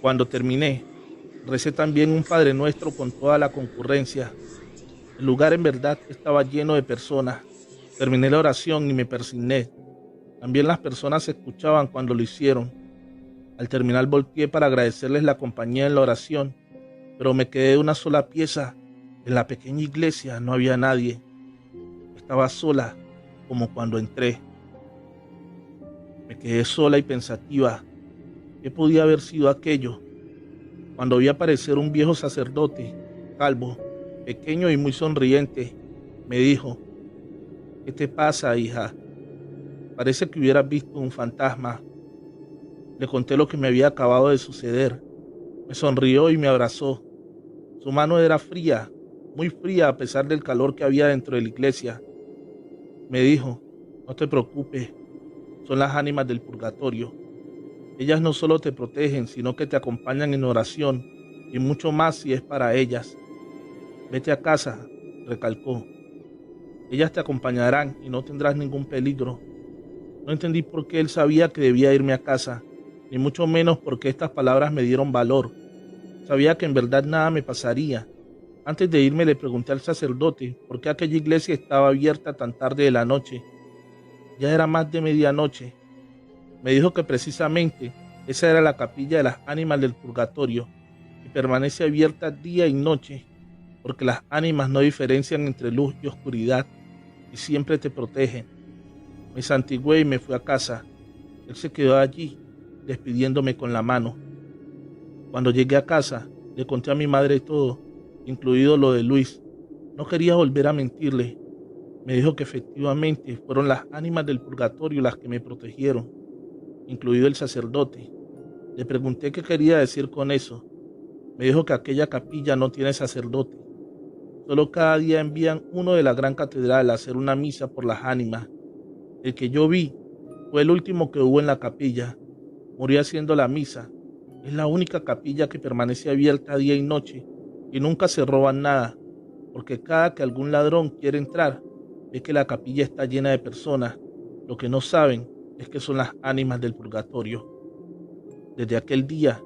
Cuando terminé, recé también un Padre Nuestro con toda la concurrencia. El lugar en verdad estaba lleno de personas. Terminé la oración y me persigné. También las personas escuchaban cuando lo hicieron. Al terminar volteé para agradecerles la compañía en la oración, pero me quedé de una sola pieza. En la pequeña iglesia no había nadie. Estaba sola, como cuando entré. Me quedé sola y pensativa. ¿Qué podía haber sido aquello? Cuando vi aparecer un viejo sacerdote, calvo, pequeño y muy sonriente, me dijo: ¿qué te pasa, hija? Parece que hubieras visto un fantasma. Le conté lo que me había acabado de suceder. Me sonrió y me abrazó. Su mano era fría, muy fría a pesar del calor que había dentro de la iglesia. Me dijo: no te preocupes, son las ánimas del purgatorio. Ellas no solo te protegen, sino que te acompañan en oración y mucho más si es para ellas. Vete a casa, recalcó. Ellas te acompañarán y no tendrás ningún peligro. No entendí por qué él sabía que debía irme a casa, ni mucho menos porque estas palabras me dieron valor. Sabía que en verdad nada me pasaría. Antes de irme le pregunté al sacerdote por qué aquella iglesia estaba abierta tan tarde de la noche. Ya era más de medianoche. Me dijo que precisamente esa era la capilla de las ánimas del purgatorio y permanece abierta día y noche porque las ánimas no diferencian entre luz y oscuridad y siempre te protegen. Me santigué y me fui a casa. Él se quedó allí, despidiéndome con la mano. Cuando llegué a casa, le conté a mi madre todo, incluido lo de Luis. No quería volver a mentirle. Me dijo que efectivamente fueron las ánimas del purgatorio las que me protegieron, incluido el sacerdote. Le pregunté qué quería decir con eso. Me dijo que aquella capilla no tiene sacerdote. Solo cada día envían uno de la gran catedral a hacer una misa por las ánimas. El que yo vi fue el último que hubo en la capilla. Murió haciendo la misa. Es la única capilla que permanece abierta día y noche y nunca se roban nada, porque cada que algún ladrón quiere entrar, ve que la capilla está llena de personas. Lo que no saben es que son las ánimas del purgatorio. Desde aquel día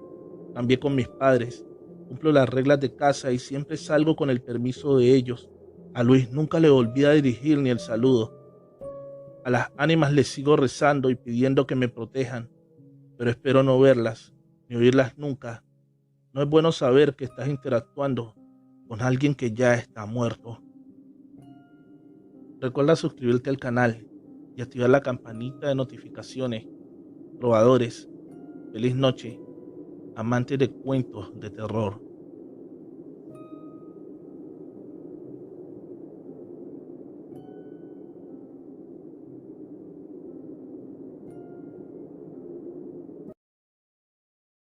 cambié con mis padres, cumplo las reglas de casa y siempre salgo con el permiso de ellos. A Luis nunca le volví a dirigir ni el saludo. A las ánimas les sigo rezando y pidiendo que me protejan, pero espero no verlas ni oírlas nunca. No es bueno saber que estás interactuando con alguien que ya está muerto. Recuerda suscribirte al canal y activar la campanita de notificaciones. Probadores, feliz noche, amantes de cuentos de terror.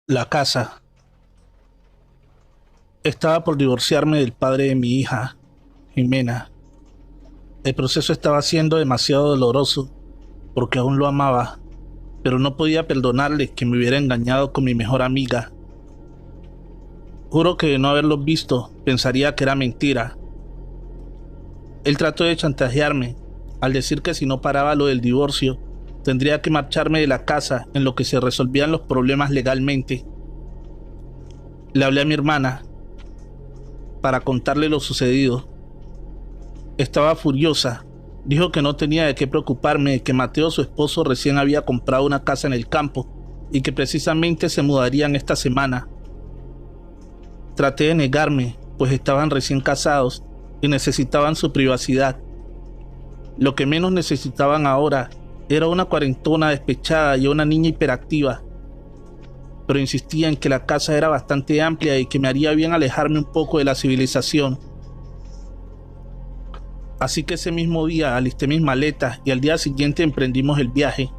La casa. Estaba por divorciarme del padre de mi hija, Jimena. El proceso estaba siendo demasiado doloroso porque aún lo amaba, pero no podía perdonarle que me hubiera engañado con mi mejor amiga. Juro que de no haberlos visto pensaría que era mentira. Él trató de chantajearme al decir que si no paraba lo del divorcio, tendría que marcharme de la casa en lo que se resolvían los problemas legalmente. Le hablé a mi hermana para contarle lo sucedido. Estaba furiosa Dijo que no tenía de qué preocuparme, que Mateo, su esposo, recién había comprado una casa en el campo y que precisamente se mudarían esta semana. Traté de negarme, pues estaban recién casados y necesitaban su privacidad. Lo que menos necesitaban ahora era una cuarentona despechada y una niña hiperactiva. Pero insistía en que la casa era bastante amplia y que me haría bien alejarme un poco de la civilización. Así que ese mismo día alisté mis maletas y al día siguiente emprendimos el viaje.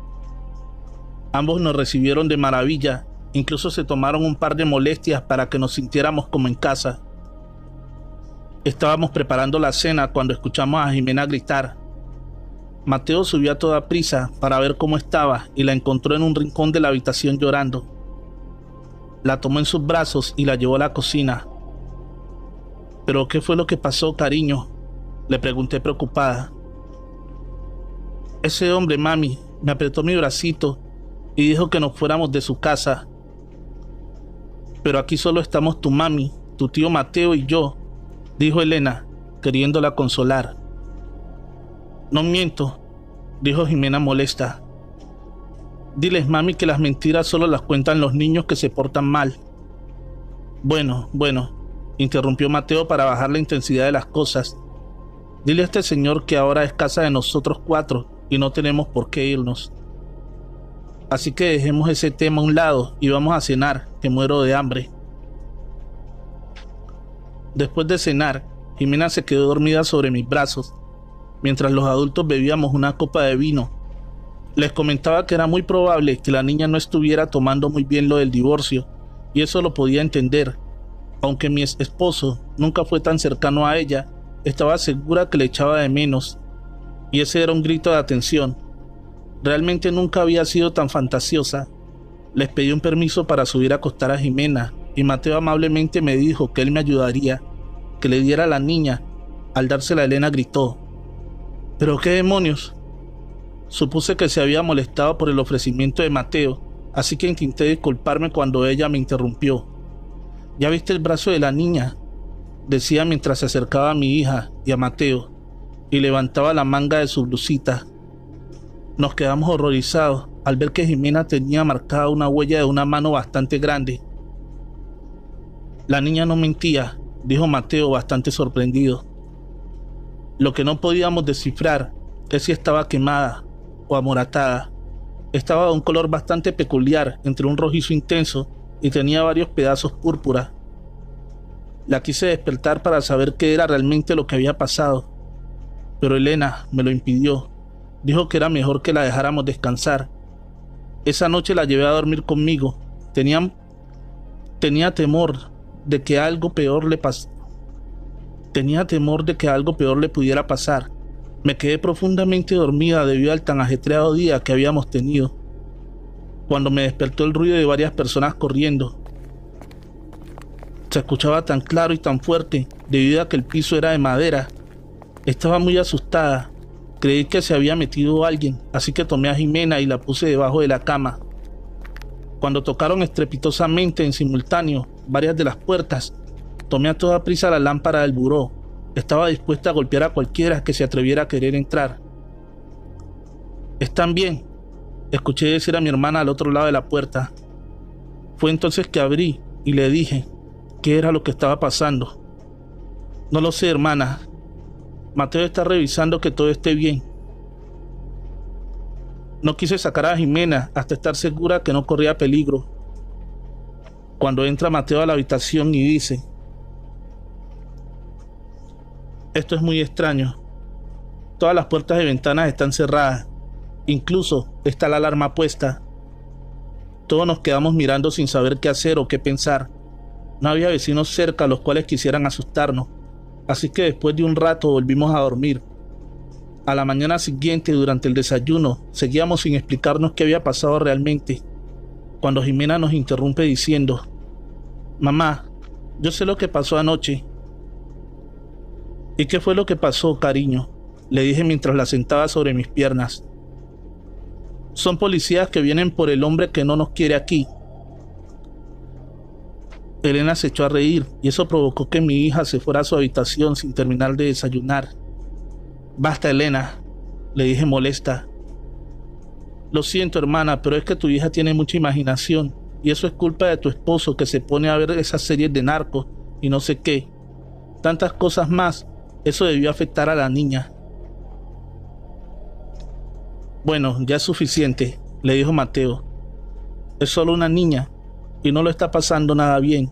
Ambos nos recibieron de maravilla, incluso se tomaron un par de molestias para que nos sintiéramos como en casa. Estábamos preparando la cena cuando escuchamos a Jimena gritar. Mateo subió a toda prisa para ver cómo estaba y la encontró en un rincón de la habitación llorando. La tomó en sus brazos y la llevó a la cocina. ¿Pero qué fue lo que pasó, cariño?, le pregunté preocupada. Ese hombre, mami, me apretó mi bracito y dijo que nos fuéramos de su casa. Pero aquí solo estamos tu mami, tu tío Mateo y yo, dijo Elena, queriéndola consolar. No miento, dijo Jimena molesta. Diles, mami, que las mentiras solo las cuentan los niños que se portan mal. Bueno, interrumpió Mateo para bajar la intensidad de las cosas. Dile a este señor que ahora es casa de nosotros 4 y no tenemos por qué irnos. Así que dejemos ese tema a un lado y vamos a cenar, que muero de hambre. Después de cenar, Jimena se quedó dormida sobre mis brazos, mientras los adultos bebíamos una copa de vino. Les comentaba que era muy probable que la niña no estuviera tomando muy bien lo del divorcio, y eso lo podía entender. Aunque mi esposo nunca fue tan cercano a ella, estaba segura que le echaba de menos, y ese era un grito de atención. Realmente nunca había sido tan fantasiosa. Les pedí un permiso para subir a acostar a Jimena, y Mateo amablemente me dijo que él me ayudaría, que le diera a la niña. Al dársela, Elena gritó. ¿Pero qué demonios? Supuse que se había molestado por el ofrecimiento de Mateo, así que intenté disculparme cuando ella me interrumpió. ¿Ya viste el brazo de la niña?, decía mientras se acercaba a mi hija y a Mateo, y levantaba la manga de su blusita. Nos quedamos horrorizados al ver que Jimena tenía marcada una huella de una mano bastante grande. La niña no mentía, dijo Mateo bastante sorprendido. Lo que no podíamos descifrar es si estaba quemada o amoratada. Estaba de un color bastante peculiar, entre un rojizo intenso, y tenía varios pedazos púrpura. La quise despertar para saber qué era realmente lo que había pasado, pero Elena me lo impidió. Dijo que era mejor que la dejáramos descansar. Esa noche la llevé a dormir conmigo. Tenía temor de que algo peor le pudiera pasar. Me quedé profundamente dormida debido al tan ajetreado día que habíamos tenido, cuando me despertó el ruido de varias personas corriendo. Se escuchaba tan claro y tan fuerte debido a que el piso era de madera. Estaba muy asustada. Creí que se había metido alguien, así que tomé a Jimena y la puse debajo de la cama. Cuando tocaron estrepitosamente en simultáneo varias de las puertas, tomé a toda prisa la lámpara del buró. Estaba dispuesta a golpear a cualquiera que se atreviera a querer entrar. ¿Están bien?, escuché decir a mi hermana al otro lado de la puerta. Fue entonces que abrí y le dije qué era lo que estaba pasando. No lo sé, hermana. Mateo está revisando que todo esté bien. No quise sacar a Jimena hasta estar segura que no corría peligro. Cuando entra Mateo a la habitación y dice: esto es muy extraño. Todas las puertas y ventanas están cerradas. Incluso está la alarma puesta. Todos nos quedamos mirando sin saber qué hacer o qué pensar. No había vecinos cerca a los cuales quisieran asustarnos, así que después de un rato volvimos a dormir. A la mañana siguiente, durante el desayuno, seguíamos sin explicarnos qué había pasado realmente, cuando Jimena nos interrumpe diciendo: mamá, yo sé lo que pasó anoche. ¿Y qué fue lo que pasó, cariño?, le dije mientras la sentaba sobre mis piernas. Son policías que vienen por el hombre que no nos quiere aquí. Elena se echó a reír y eso provocó que mi hija se fuera a su habitación sin terminar de desayunar. Basta, Elena, le dije molesta. Lo siento, hermana, pero es que tu hija tiene mucha imaginación y eso es culpa de tu esposo que se pone a ver esas series de narcos y no sé qué. Tantas cosas más, eso debió afectar a la niña. Bueno, ya es suficiente, le dijo Mateo. Es solo una niña y no lo está pasando nada bien.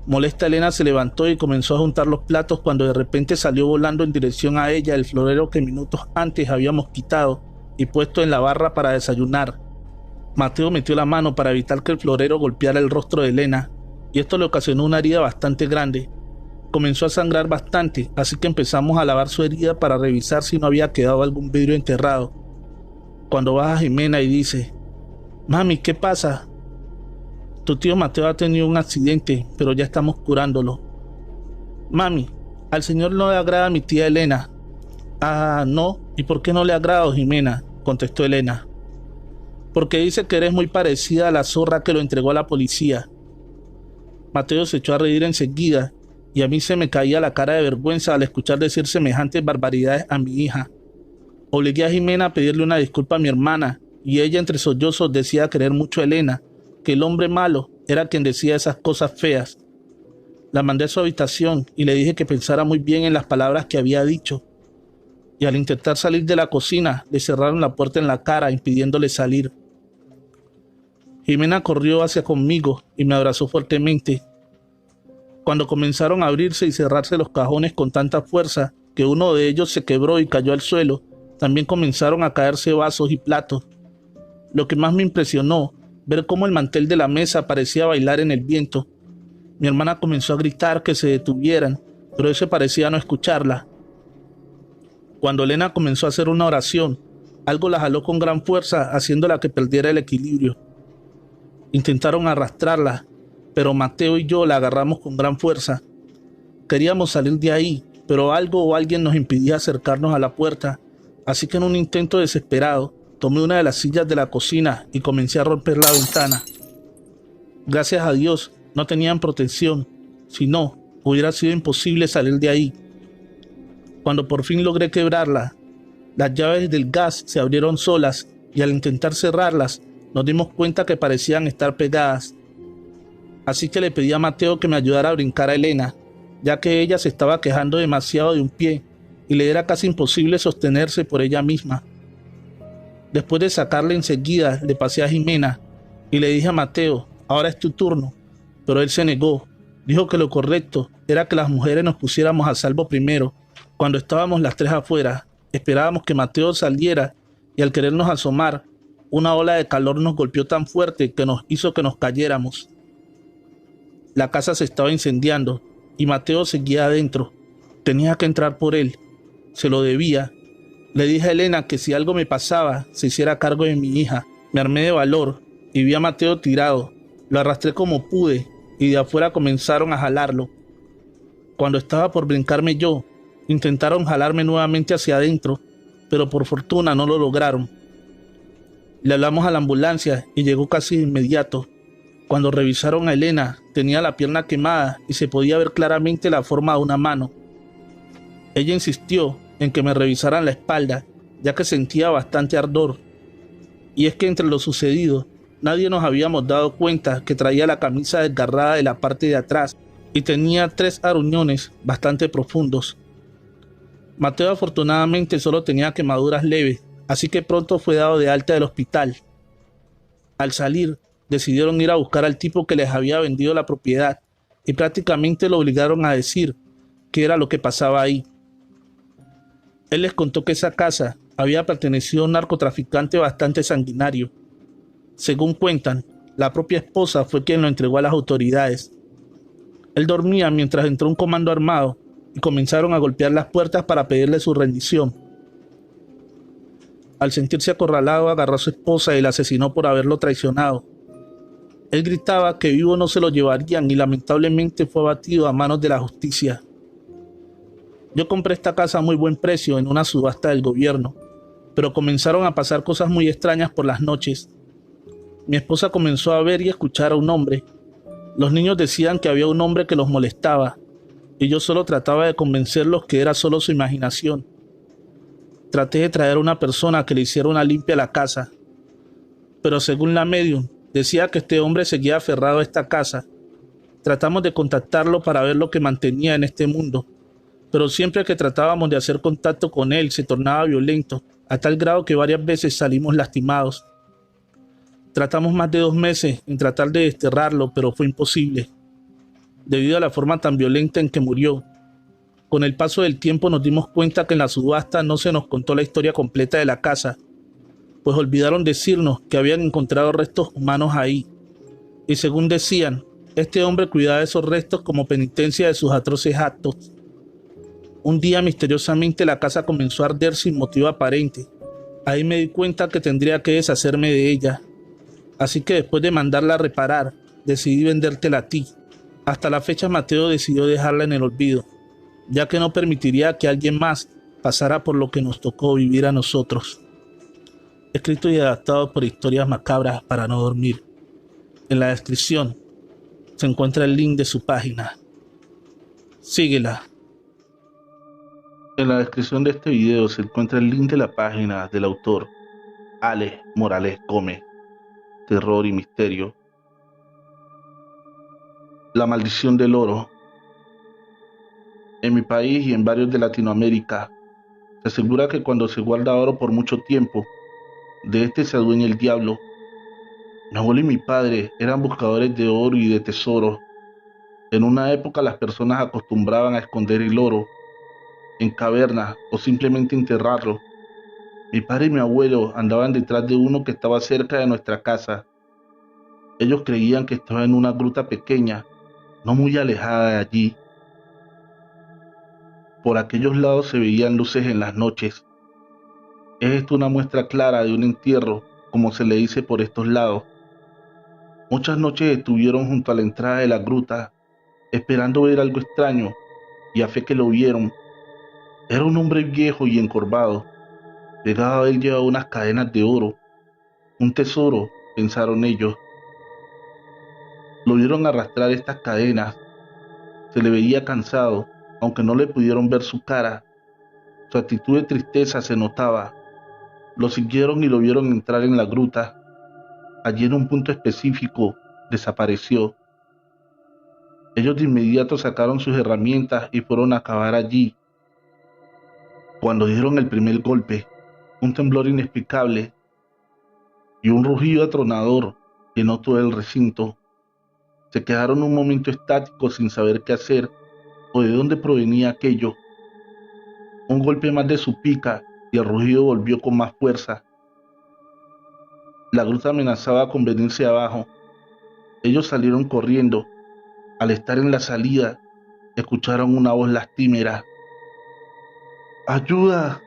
Molesta, Elena se levantó y comenzó a juntar los platos cuando de repente salió volando en dirección a ella el florero que minutos antes habíamos quitado y puesto en la barra para desayunar. Mateo metió la mano para evitar que el florero golpeara el rostro de Elena y esto le ocasionó una herida bastante grande. Comenzó a sangrar bastante, así que empezamos a lavar su herida para revisar si no había quedado algún vidrio enterrado. Cuando baja Jimena y dice: «Mami, ¿qué pasa?» «Tu tío Mateo ha tenido un accidente, pero ya estamos curándolo». «Mami, al señor no le agrada a mi tía Elena». «Ah, no, ¿y por qué no le agrada, Jimena?», contestó Elena. «Porque dice que eres muy parecida a la zorra que lo entregó a la policía». Mateo se echó a reír enseguida y a mí se me caía la cara de vergüenza al escuchar decir semejantes barbaridades a mi hija. Obligué a Jimena a pedirle una disculpa a mi hermana y ella entre sollozos decía querer mucho a Elena, que el hombre malo era quien decía esas cosas feas. La mandé a su habitación y le dije que pensara muy bien en las palabras que había dicho. Y al intentar salir de la cocina, le cerraron la puerta en la cara, impidiéndole salir. Jimena corrió hacia conmigo y me abrazó fuertemente. Cuando comenzaron a abrirse y cerrarse los cajones con tanta fuerza que uno de ellos se quebró y cayó al suelo, también comenzaron a caerse vasos y platos. Lo que más me impresionó, ver cómo el mantel de la mesa parecía bailar en el viento. Mi hermana comenzó a gritar que se detuvieran, pero ese parecía no escucharla. Cuando Elena comenzó a hacer una oración, algo la jaló con gran fuerza, haciéndola que perdiera el equilibrio. Intentaron arrastrarla, pero Mateo y yo la agarramos con gran fuerza. Queríamos salir de ahí, pero algo o alguien nos impedía acercarnos a la puerta, así que en un intento desesperado, tomé una de las sillas de la cocina y comencé a romper la ventana. Gracias a Dios, no tenían protección, si no, hubiera sido imposible salir de ahí. Cuando por fin logré quebrarla, las llaves del gas se abrieron solas y al intentar cerrarlas, nos dimos cuenta que parecían estar pegadas. Así que le pedí a Mateo que me ayudara a brincar a Elena, ya que ella se estaba quejando demasiado de un pie y le era casi imposible sostenerse por ella misma. Después de sacarla enseguida, le pasé a Jimena y le dije a Mateo: «Ahora es tu turno», pero él se negó. Dijo que lo correcto era que las mujeres nos pusiéramos a salvo primero. Cuando estábamos las tres afuera, esperábamos que Mateo saliera y al querernos asomar, una ola de calor nos golpeó tan fuerte que nos hizo que nos cayéramos. La casa se estaba incendiando y Mateo seguía adentro. Tenía que entrar por él. Se lo debía. Le dije a Elena que si algo me pasaba, se hiciera cargo de mi hija. Me armé de valor y vi a Mateo tirado. Lo arrastré como pude y de afuera comenzaron a jalarlo. Cuando estaba por brincarme yo, intentaron jalarme nuevamente hacia adentro, pero por fortuna no lo lograron. Le hablamos a la ambulancia y llegó casi de inmediato. Cuando revisaron a Elena, tenía la pierna quemada y se podía ver claramente la forma de una mano. Ella insistió en que me revisaran la espalda, ya que sentía bastante ardor. Y es que entre lo sucedido, nadie nos habíamos dado cuenta que traía la camisa desgarrada de la parte de atrás y tenía 3 aruñones bastante profundos. Mateo afortunadamente solo tenía quemaduras leves, así que pronto fue dado de alta del hospital. Al salir, decidieron ir a buscar al tipo que les había vendido la propiedad y prácticamente lo obligaron a decir qué era lo que pasaba ahí. Él les contó que esa casa había pertenecido a un narcotraficante bastante sanguinario. Según cuentan, la propia esposa fue quien lo entregó a las autoridades. Él dormía mientras entró un comando armado y comenzaron a golpear las puertas para pedirle su rendición. Al sentirse acorralado, agarró a su esposa y la asesinó por haberlo traicionado. Él gritaba que vivo no se lo llevarían y lamentablemente fue abatido a manos de la justicia. Yo compré esta casa a muy buen precio en una subasta del gobierno, pero comenzaron a pasar cosas muy extrañas por las noches. Mi esposa comenzó a ver y escuchar a un hombre. Los niños decían que había un hombre que los molestaba, y yo solo trataba de convencerlos que era solo su imaginación. Traté de traer a una persona que le hiciera una limpia a la casa, pero según la medium, decía que este hombre seguía aferrado a esta casa. Tratamos de contactarlo para ver lo que mantenía en este mundo, pero siempre que tratábamos de hacer contacto con él se tornaba violento, a tal grado que varias veces salimos lastimados. Tratamos más de 2 meses en tratar de desterrarlo, pero fue imposible, debido a la forma tan violenta en que murió. Con el paso del tiempo nos dimos cuenta que en la subasta no se nos contó la historia completa de la casa, pues olvidaron decirnos que habían encontrado restos humanos ahí, y según decían, este hombre cuidaba de esos restos como penitencia de sus atroces actos. Un día misteriosamente la casa comenzó a arder sin motivo aparente. Ahí me di cuenta que tendría que deshacerme de ella, así que después de mandarla a reparar, decidí vendértela a ti. Hasta la fecha Mateo decidió dejarla en el olvido, ya que no permitiría que alguien más pasara por lo que nos tocó vivir a nosotros. Escrito y adaptado por Historias Macabras para no dormir. En la descripción se encuentra el link de su página. Síguela. En la descripción de este video se encuentra el link de la página del autor Alex Morales Gómez. Terror y misterio. La maldición del oro. En mi país y en varios de Latinoamérica, se asegura que cuando se guarda oro por mucho tiempo, de este se adueña el diablo. Mi abuelo y mi padre eran buscadores de oro y de tesoros. En una época las personas acostumbraban a esconder el oro en cavernas o simplemente enterrarlo. Mi padre y mi abuelo andaban detrás de uno que estaba cerca de nuestra casa. Ellos creían que estaba en una gruta pequeña, no muy alejada de allí. Por aquellos lados se veían luces en las noches. Es esto una muestra clara de un entierro, como se le dice por estos lados. Muchas noches estuvieron junto a la entrada de la gruta, esperando ver algo extraño, y a fe que lo vieron. Era un hombre viejo y encorvado. Pegado a él llevaba unas cadenas de oro. Un tesoro, pensaron ellos. Lo vieron arrastrar estas cadenas. Se le veía cansado, aunque no le pudieron ver su cara. Su actitud de tristeza se notaba. Lo siguieron y lo vieron entrar en la gruta. Allí en un punto específico desapareció. Ellos de inmediato sacaron sus herramientas y fueron a cavar allí. Cuando dieron el primer golpe, un temblor inexplicable y un rugido atronador llenó todo el recinto. Se quedaron un momento estáticos sin saber qué hacer o de dónde provenía aquello. Un golpe más de su pica y el rugido volvió con más fuerza. La gruta amenazaba con venirse abajo. Ellos salieron corriendo. Al estar en la salida, escucharon una voz lastimera. ¡Ayuda!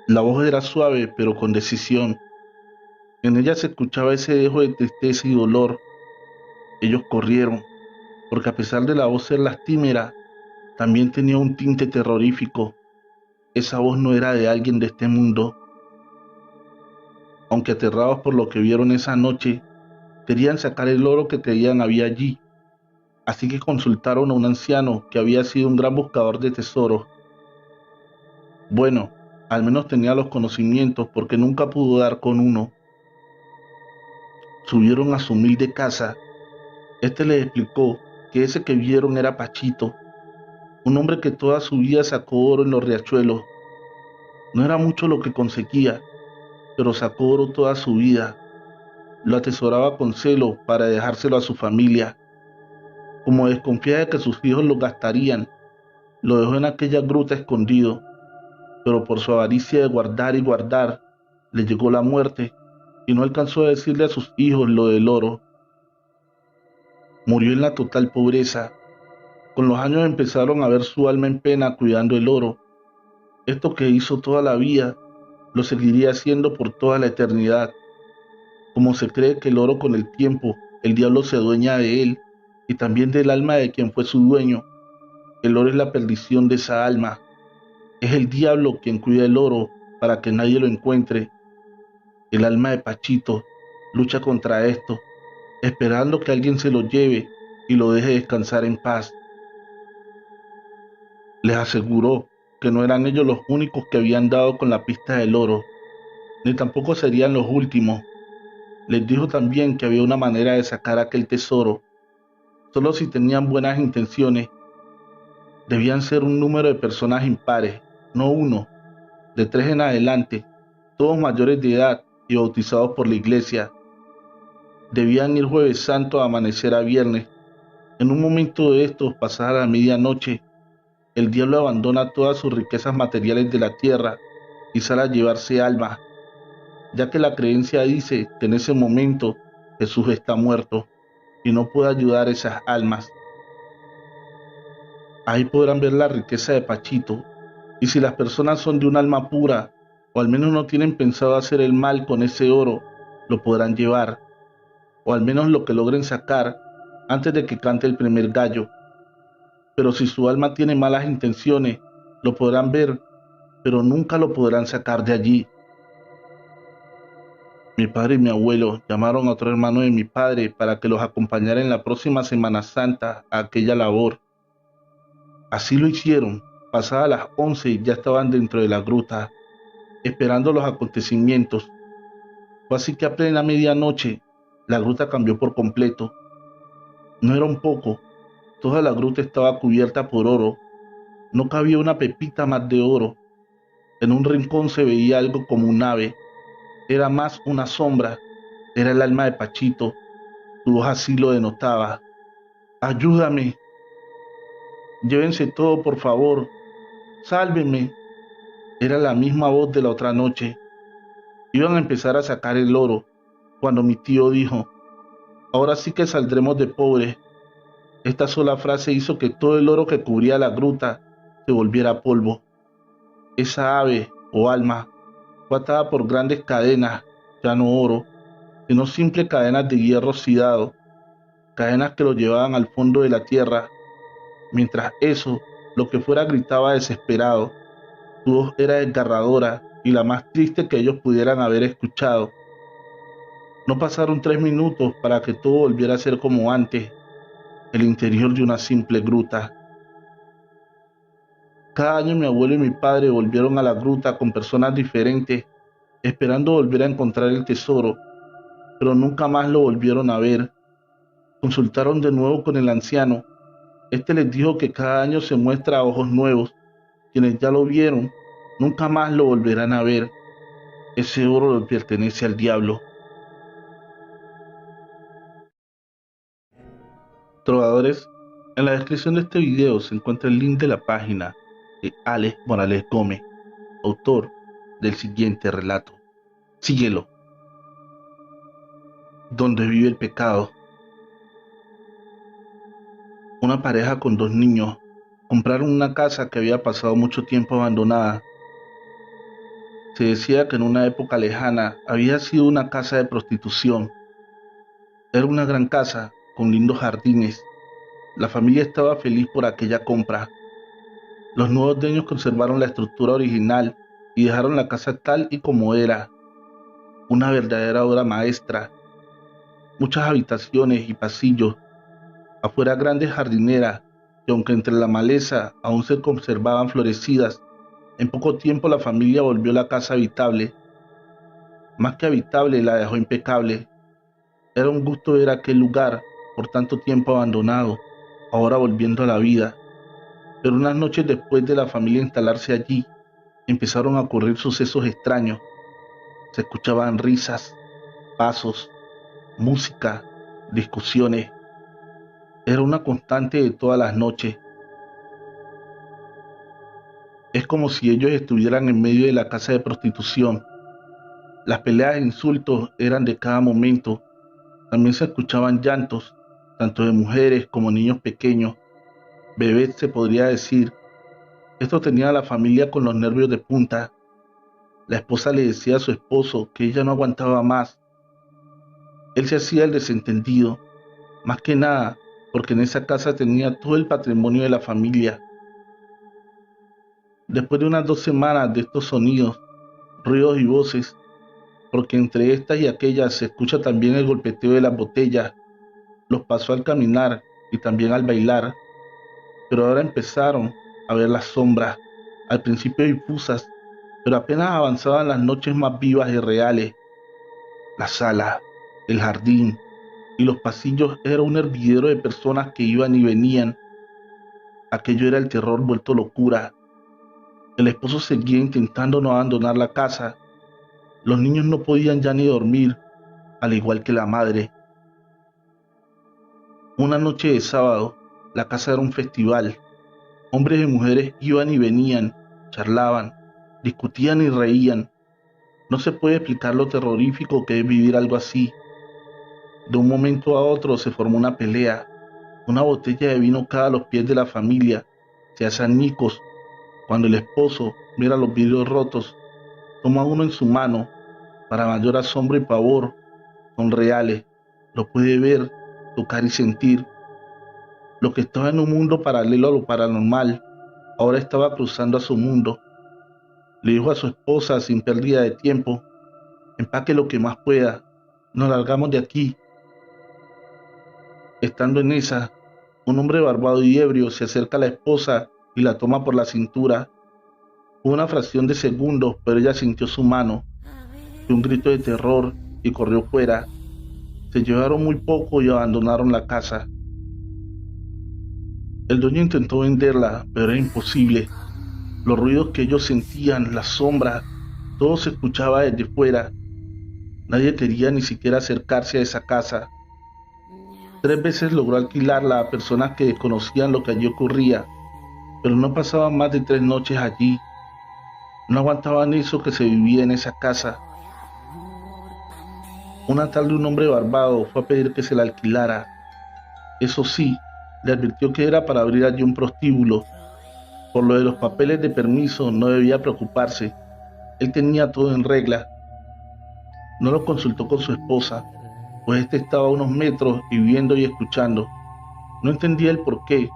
La voz era suave, pero con decisión. En ella se escuchaba ese dejo de tristeza y dolor. Ellos corrieron, porque a pesar de la voz ser lastimera, también tenía un tinte terrorífico. Esa voz no era de alguien de este mundo. Aunque aterrados por lo que vieron esa noche, querían sacar el oro que creían había allí. Así que consultaron a un anciano que había sido un gran buscador de tesoros. Bueno, al menos tenía los conocimientos porque nunca pudo dar con uno. Subieron a su humilde casa. Este les explicó que ese que vieron era Pachito, un hombre que toda su vida sacó oro en los riachuelos. No era mucho lo que conseguía, pero sacó oro toda su vida. Lo atesoraba con celo para dejárselo a su familia. Como desconfía de que sus hijos lo gastarían, lo dejó en aquella gruta escondido, pero por su avaricia de guardar y guardar, le llegó la muerte y no alcanzó a decirle a sus hijos lo del oro. Murió en la total pobreza. Con los años empezaron a ver su alma en pena cuidando el oro. Esto que hizo toda la vida, lo seguiría haciendo por toda la eternidad. Como se cree que el oro con el tiempo, el diablo se adueña de él y también del alma de quien fue su dueño. El oro es la perdición de esa alma. Es el diablo quien cuida el oro para que nadie lo encuentre. El alma de Pachito lucha contra esto, esperando que alguien se lo lleve y lo deje descansar en paz. Les aseguró que no eran ellos los únicos que habían dado con la pista del oro, ni tampoco serían los últimos. Les dijo también que había una manera de sacar aquel tesoro, solo si tenían buenas intenciones. Debían ser un número de personas impares, no uno, de 3 en adelante, todos mayores de edad y bautizados por la iglesia. Debían ir jueves santo a amanecer a viernes. En un momento de estos, pasada la medianoche, el diablo abandona todas sus riquezas materiales de la tierra y sale a llevarse almas, ya que la creencia dice que en ese momento Jesús está muerto y no puede ayudar a esas almas. Ahí podrán ver la riqueza de Pachito, y si las personas son de un alma pura, o al menos no tienen pensado hacer el mal con ese oro, lo podrán llevar, o al menos lo que logren sacar antes de que cante el primer gallo. Pero si su alma tiene malas intenciones, lo podrán ver, pero nunca lo podrán sacar de allí. Mi padre y mi abuelo llamaron a otro hermano de mi padre para que los acompañara en la próxima Semana Santa a aquella labor. Así lo hicieron. Pasadas las 11 ya estaban dentro de la gruta, esperando los acontecimientos. Fue así que a plena medianoche, la gruta cambió por completo. No era un poco, toda la gruta estaba cubierta por oro. No cabía una pepita más de oro. En un rincón se veía algo como un ave. Era más una sombra. Era el alma de Pachito. Su voz así lo denotaba. ¡Ayúdame! Llévense todo, por favor. ¡Sálvenme! Era la misma voz de la otra noche. Iban a empezar a sacar el oro, cuando mi tío dijo: ahora sí que saldremos de pobres. Esta sola frase hizo que todo el oro que cubría la gruta se volviera polvo. Esa ave, o alma, fue atada por grandes cadenas, ya no oro, sino simples cadenas de hierro oxidado, cadenas que lo llevaban al fondo de la tierra. Mientras eso, lo que fuera gritaba desesperado. Su voz era desgarradora y la más triste que ellos pudieran haber escuchado. No pasaron 3 minutos para que todo volviera a ser como antes, el interior de una simple gruta. Cada año mi abuelo y mi padre volvieron a la gruta con personas diferentes, esperando volver a encontrar el tesoro, pero nunca más lo volvieron a ver. Consultaron de nuevo con el anciano. Este les dijo que cada año se muestra a ojos nuevos. Quienes ya lo vieron, nunca más lo volverán a ver. Ese oro le pertenece al diablo. Trovadores, en la descripción de este video se encuentra el link de la página de Alex Morales Gómez, autor del siguiente relato. Síguelo. Donde vive el pecado. Una pareja con 2 niños compraron una casa que había pasado mucho tiempo abandonada. Se decía que en una época lejana había sido una casa de prostitución. Era una gran casa con lindos jardines. La familia estaba feliz por aquella compra. Los nuevos dueños conservaron la estructura original y dejaron la casa tal y como era, una verdadera obra maestra. Muchas habitaciones y pasillos, afuera grandes jardineras, y aunque entre la maleza aún se conservaban florecidas, en poco tiempo la familia volvió la casa habitable. Más que habitable, la dejó impecable. Era un gusto ver aquel lugar, por tanto tiempo abandonado, ahora volviendo a la vida. Pero unas noches después de la familia instalarse allí, empezaron a ocurrir sucesos extraños. Se escuchaban risas, pasos, música, discusiones. Era una constante de todas las noches. Es como si ellos estuvieran en medio de la casa de prostitución. Las peleas e insultos eran de cada momento. También se escuchaban llantos, tanto de mujeres como niños pequeños, bebés se podría decir. Esto tenía a la familia con los nervios de punta. La esposa le decía a su esposo que ella no aguantaba más. Él se hacía el desentendido, más que nada porque en esa casa tenía todo el patrimonio de la familia. Después de unas 2 semanas de estos sonidos, ruidos y voces, porque entre estas y aquellas se escucha también el golpeteo de las botellas, los pasos al caminar y también al bailar, pero ahora empezaron a ver las sombras. al principio difusas, pero apenas avanzaban las noches más vivas y reales. La sala, el jardín y los pasillos era un hervidero de personas que iban y venían. Aquello era el terror vuelto locura. El esposo seguía intentando no abandonar la casa. Los niños no podían ya ni dormir, al igual que la madre. Una noche de sábado, la casa era un festival. Hombres y mujeres iban y venían, charlaban, discutían y reían. No se puede explicar lo terrorífico que es vivir algo así. De un momento a otro se formó una pelea. Una botella de vino cae a los pies de la familia. Se hacen añicos. Cuando el esposo mira los vidrios rotos, toma uno en su mano. Para mayor asombro y pavor, son reales. Lo puede ver, tocar y sentir. Lo que estaba en un mundo paralelo a lo paranormal, ahora estaba cruzando a su mundo. Le dijo a su esposa sin pérdida de tiempo: empaque lo que más pueda, nos largamos de aquí. Estando en esa, un hombre barbado y ebrio se acerca a la esposa y la toma por la cintura. Fue una fracción de segundos, pero ella sintió su mano, dio un grito de terror y corrió fuera. Se llevaron muy poco y abandonaron la casa. El dueño intentó venderla, pero era imposible. Los ruidos que ellos sentían, las sombras, todo se escuchaba desde fuera. Nadie quería ni siquiera acercarse a esa casa. 3 veces logró alquilarla a personas que desconocían lo que allí ocurría, pero no pasaban más de 3 noches allí. No aguantaban eso que se vivía en esa casa. Una tarde un hombre barbado fue a pedir que se la alquilara. Eso sí, le advirtió que era para abrir allí un prostíbulo. Por lo de los papeles de permiso no debía preocuparse. Él tenía todo en regla. No lo consultó con su esposa, pues éste estaba a unos metros y viendo y escuchando. No entendía el porqué,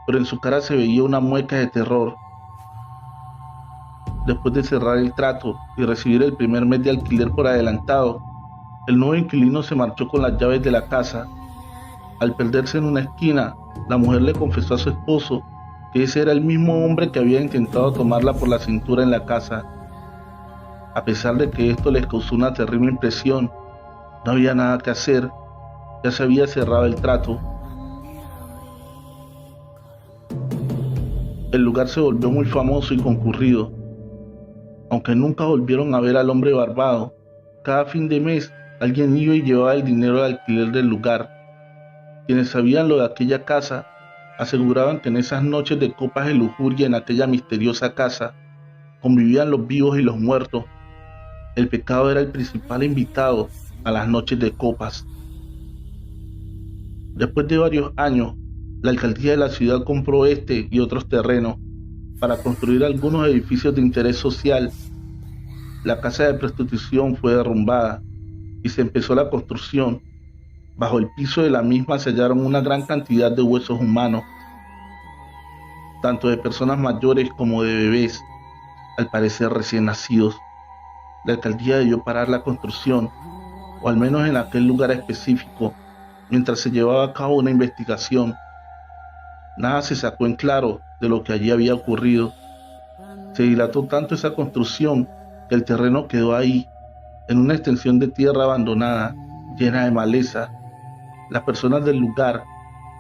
pero en su cara se veía una mueca de terror. Después de cerrar el trato y recibir el primer mes de alquiler por adelantado, el nuevo inquilino se marchó con las llaves de la casa. Al perderse en una esquina, la mujer le confesó a su esposo que ese era el mismo hombre que había intentado tomarla por la cintura en la casa. A pesar de que esto les causó una terrible impresión, no había nada que hacer, ya se había cerrado el trato. El lugar se volvió muy famoso y concurrido. Aunque nunca volvieron a ver al hombre barbado, cada fin de mes alguien iba y llevaba el dinero al alquiler del lugar. Quienes sabían lo de aquella casa aseguraban que en esas noches de copas y lujuria en aquella misteriosa casa convivían los vivos y los muertos. El pecado era el principal invitado a las noches de copas. Después de varios años, la alcaldía de la ciudad compró este y otros terrenos para construir algunos edificios de interés social. La casa de prostitución fue derrumbada y se empezó la construcción. Bajo el piso de la misma se hallaron una gran cantidad de huesos humanos, tanto de personas mayores como de bebés, al parecer recién nacidos. La alcaldía debió parar la construcción, o al menos en aquel lugar específico, mientras se llevaba a cabo una investigación. Nada se sacó en claro de lo que allí había ocurrido. Se dilató tanto esa construcción que el terreno quedó ahí, en una extensión de tierra abandonada, llena de maleza. Las personas del lugar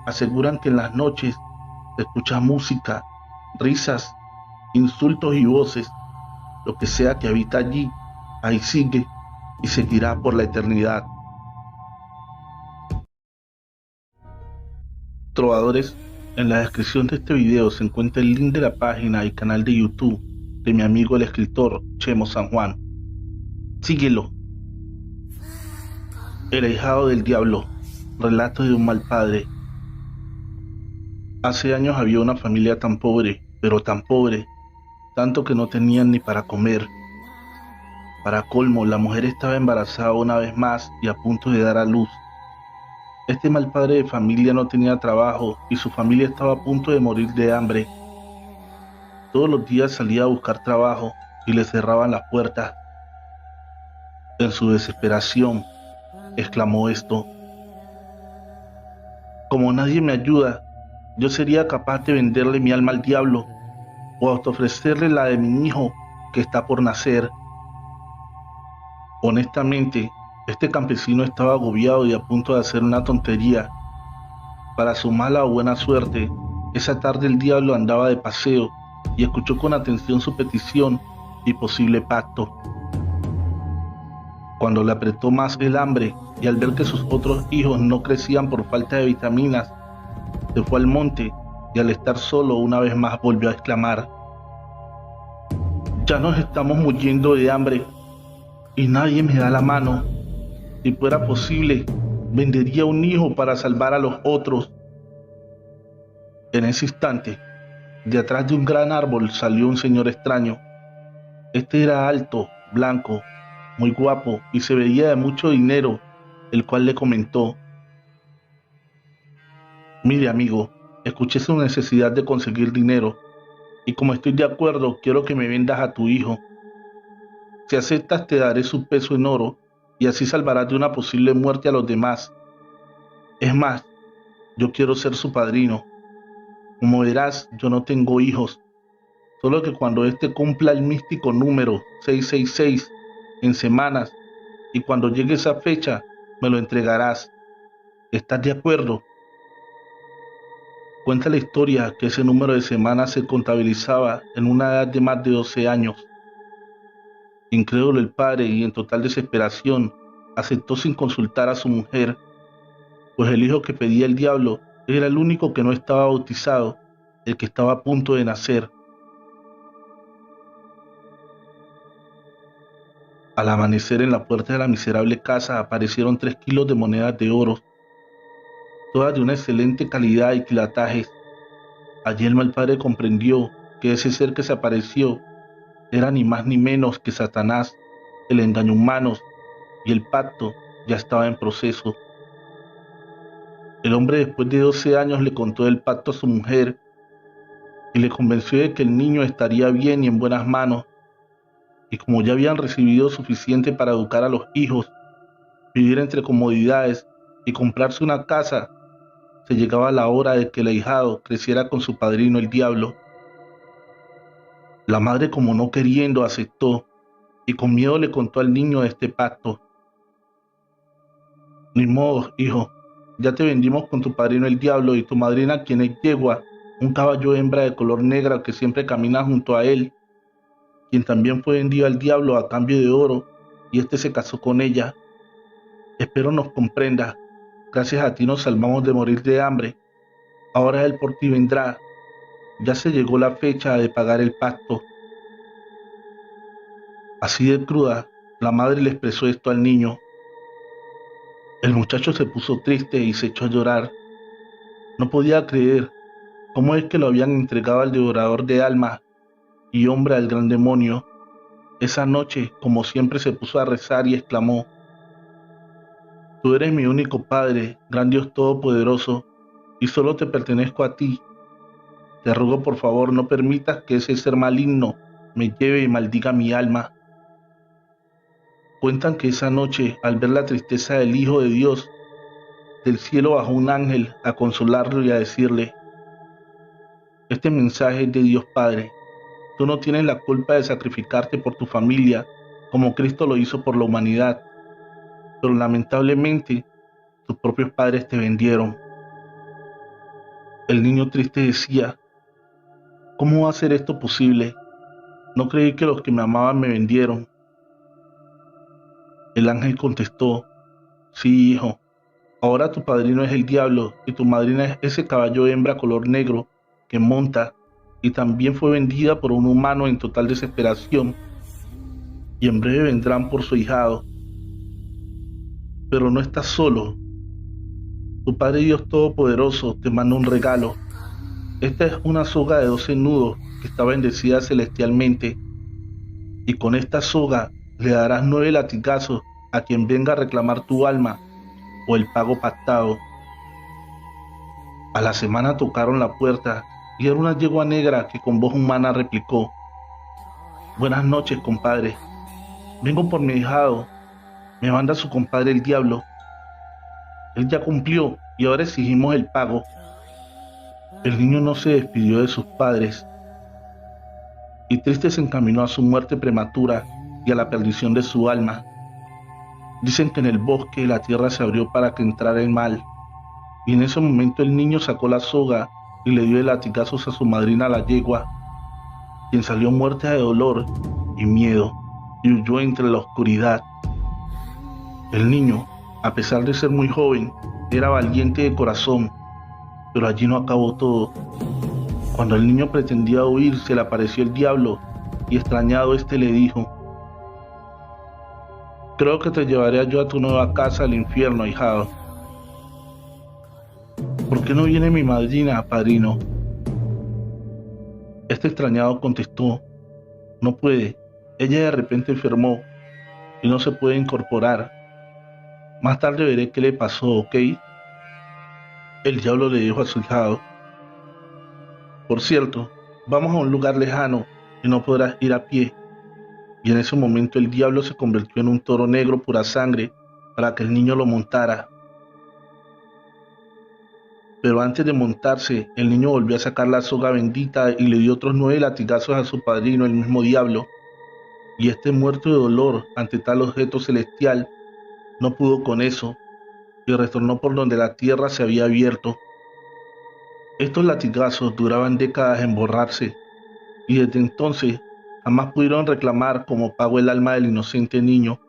aseguran que en las noches se escucha música, risas, insultos y voces. Lo que sea que habita allí, ahí sigue y seguirá por la eternidad. Trovadores, en la descripción de este video se encuentra el link de la página y canal de YouTube de mi amigo el escritor Chemo San Juan. Síguelo. El ahijado del diablo, relato de un mal padre. Hace años había una familia tan pobre, pero tan pobre, tanto que no tenían ni para comer. Para colmo, la mujer estaba embarazada una vez más y a punto de dar a luz. Este mal padre de familia no tenía trabajo y su familia estaba a punto de morir de hambre. Todos los días salía a buscar trabajo y le cerraban las puertas. En su desesperación, exclamó esto: como nadie me ayuda, yo sería capaz de venderle mi alma al diablo. o hasta ofrecerle la de mi hijo que está por nacer. Honestamente, este campesino estaba agobiado y a punto de hacer una tontería. Para su mala o buena suerte, esa tarde el diablo andaba de paseo y escuchó con atención su petición y posible pacto. Cuando le apretó más el hambre y al ver que sus otros hijos no crecían por falta de vitaminas, se fue al monte y al estar solo una vez más volvió a exclamar: ya nos estamos muriendo de hambre y nadie me da la mano. Si fuera posible, vendería un hijo para salvar a los otros. En ese instante, de atrás de un gran árbol salió un señor extraño. Este era alto, blanco, muy guapo y se veía de mucho dinero, el cual le comentó: mire amigo, escuché su necesidad de conseguir dinero y como estoy de acuerdo, quiero que me vendas a tu hijo. Si aceptas te daré su peso en oro y así salvarás de una posible muerte a los demás. Es más, yo quiero ser su padrino. Como verás, yo no tengo hijos, solo que cuando éste cumpla el místico número 666 en semanas y cuando llegue esa fecha, me lo entregarás. ¿Estás de acuerdo? Cuenta la historia que ese número de semanas se contabilizaba en una edad de más de 12 años. Incrédulo el padre y en total desesperación, aceptó sin consultar a su mujer, pues el hijo que pedía el diablo era el único que no estaba bautizado, el que estaba a punto de nacer. Al amanecer en la puerta de la miserable casa aparecieron 3 kilos de monedas de oro, todas de una excelente calidad y quilatajes. Allí el mal padre comprendió que ese ser que se apareció era ni más ni menos que Satanás, el engaño humano, y el pacto ya estaba en proceso. El hombre después de 12 años le contó el pacto a su mujer y le convenció de que el niño estaría bien y en buenas manos, y como ya habían recibido suficiente para educar a los hijos, vivir entre comodidades y comprarse una casa, se llegaba la hora de que el ahijado creciera con su padrino el diablo. La madre, como no queriendo, aceptó y con miedo le contó al niño de este pacto. Ni modo, hijo, ya te vendimos con tu padrino el diablo y tu madrina, quien es yegua, un caballo hembra de color negra que siempre camina junto a él, quien también fue vendido al diablo a cambio de oro, y este se casó con ella. Espero nos comprendas, gracias a ti nos salvamos de morir de hambre, ahora él por ti vendrá, ya se llegó la fecha de pagar el pacto. Así de cruda, la madre le expresó esto al niño. El muchacho se puso triste y se echó a llorar. No podía creer cómo es que lo habían entregado al devorador de almas y hombre al gran demonio. Esa noche, como siempre, se puso a rezar y exclamó: tú eres mi único Padre, gran Dios Todopoderoso, y solo te pertenezco a ti. Te ruego por favor no permitas que ese ser maligno me lleve y maldiga mi alma. Cuentan que esa noche, al ver la tristeza del Hijo de Dios, del cielo bajó un ángel a consolarlo y a decirle: este mensaje es de Dios Padre. Tú no tienes la culpa de sacrificarte por tu familia, como Cristo lo hizo por la humanidad, pero lamentablemente tus propios padres te vendieron. El niño triste decía: ¿cómo va a ser esto posible? No creí que los que me amaban me vendieron. El ángel contestó: sí, hijo, ahora tu padrino es el diablo y tu madrina es ese caballo hembra color negro que monta y también fue vendida por un humano en total desesperación, y en breve vendrán por su ahijado. Pero no estás solo. Tu Padre Dios Todopoderoso te manda un regalo. Esta es una soga de 12 nudos que está bendecida celestialmente, y con esta soga le darás 9 latigazos a quien venga a reclamar tu alma o el pago pactado. A la semana tocaron la puerta y era una yegua negra que con voz humana replicó: buenas noches, compadre. Vengo por mi ahijado. Me manda su compadre el diablo. Él ya cumplió y ahora exigimos el pago. El niño no se despidió de sus padres. y triste se encaminó a su muerte prematura y a la perdición de su alma. Dicen que en el bosque la tierra se abrió para que entrara el mal, y en ese momento el niño sacó la soga y le dio de latigazos a su madrina la yegua, quien salió muerta de dolor y miedo y huyó entre la oscuridad. El niño, a pesar de ser muy joven, era valiente de corazón, pero allí no acabó todo. Cuando el niño pretendía huir, se le apareció el diablo y extrañado este le dijo: creo que te llevaré yo a tu nueva casa al infierno, ahijado. ¿Por qué no viene mi madrina, padrino? Este extrañado contestó: no puede, ella de repente enfermó y no se puede incorporar. Más tarde veré qué le pasó, ¿ok? El diablo le dijo a su ahijado: por cierto, vamos a un lugar lejano y no podrás ir a pie. Y en ese momento el diablo se convirtió en un toro negro pura sangre para que el niño lo montara. Pero antes de montarse, el niño volvió a sacar la soga bendita y le dio otros 9 latigazos a su padrino, el mismo diablo. Y este, muerto de dolor ante tal objeto celestial, no pudo con eso y retornó por donde la tierra se había abierto. Estos latigazos duraban décadas en borrarse, y desde entonces jamás pudieron reclamar como pago el alma del inocente niño.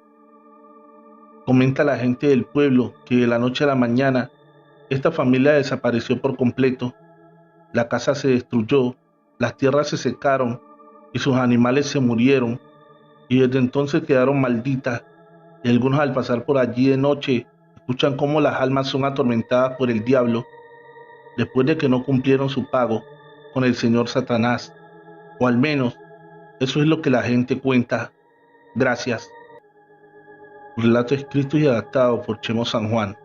Comenta la gente del pueblo que de la noche a la mañana esta familia desapareció por completo. La casa se destruyó, las tierras se secaron y sus animales se murieron, y desde entonces quedaron malditas, y algunos al pasar por allí de noche escuchan cómo las almas son atormentadas por el diablo después de que no cumplieron su pago con el señor Satanás, o al menos eso es lo que la gente cuenta. Gracias. Relato escrito y adaptado por Chemo San Juan.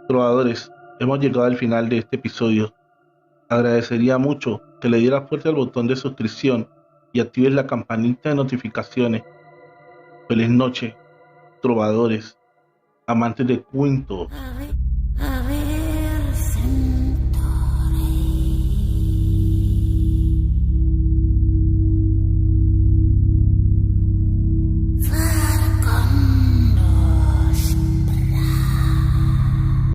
Trovadores, hemos llegado al final de este episodio. Agradecería mucho que le dieras fuerte al botón de suscripción y actives la campanita de notificaciones. Feliz noche, trovadores, amantes de cuentos. A ver,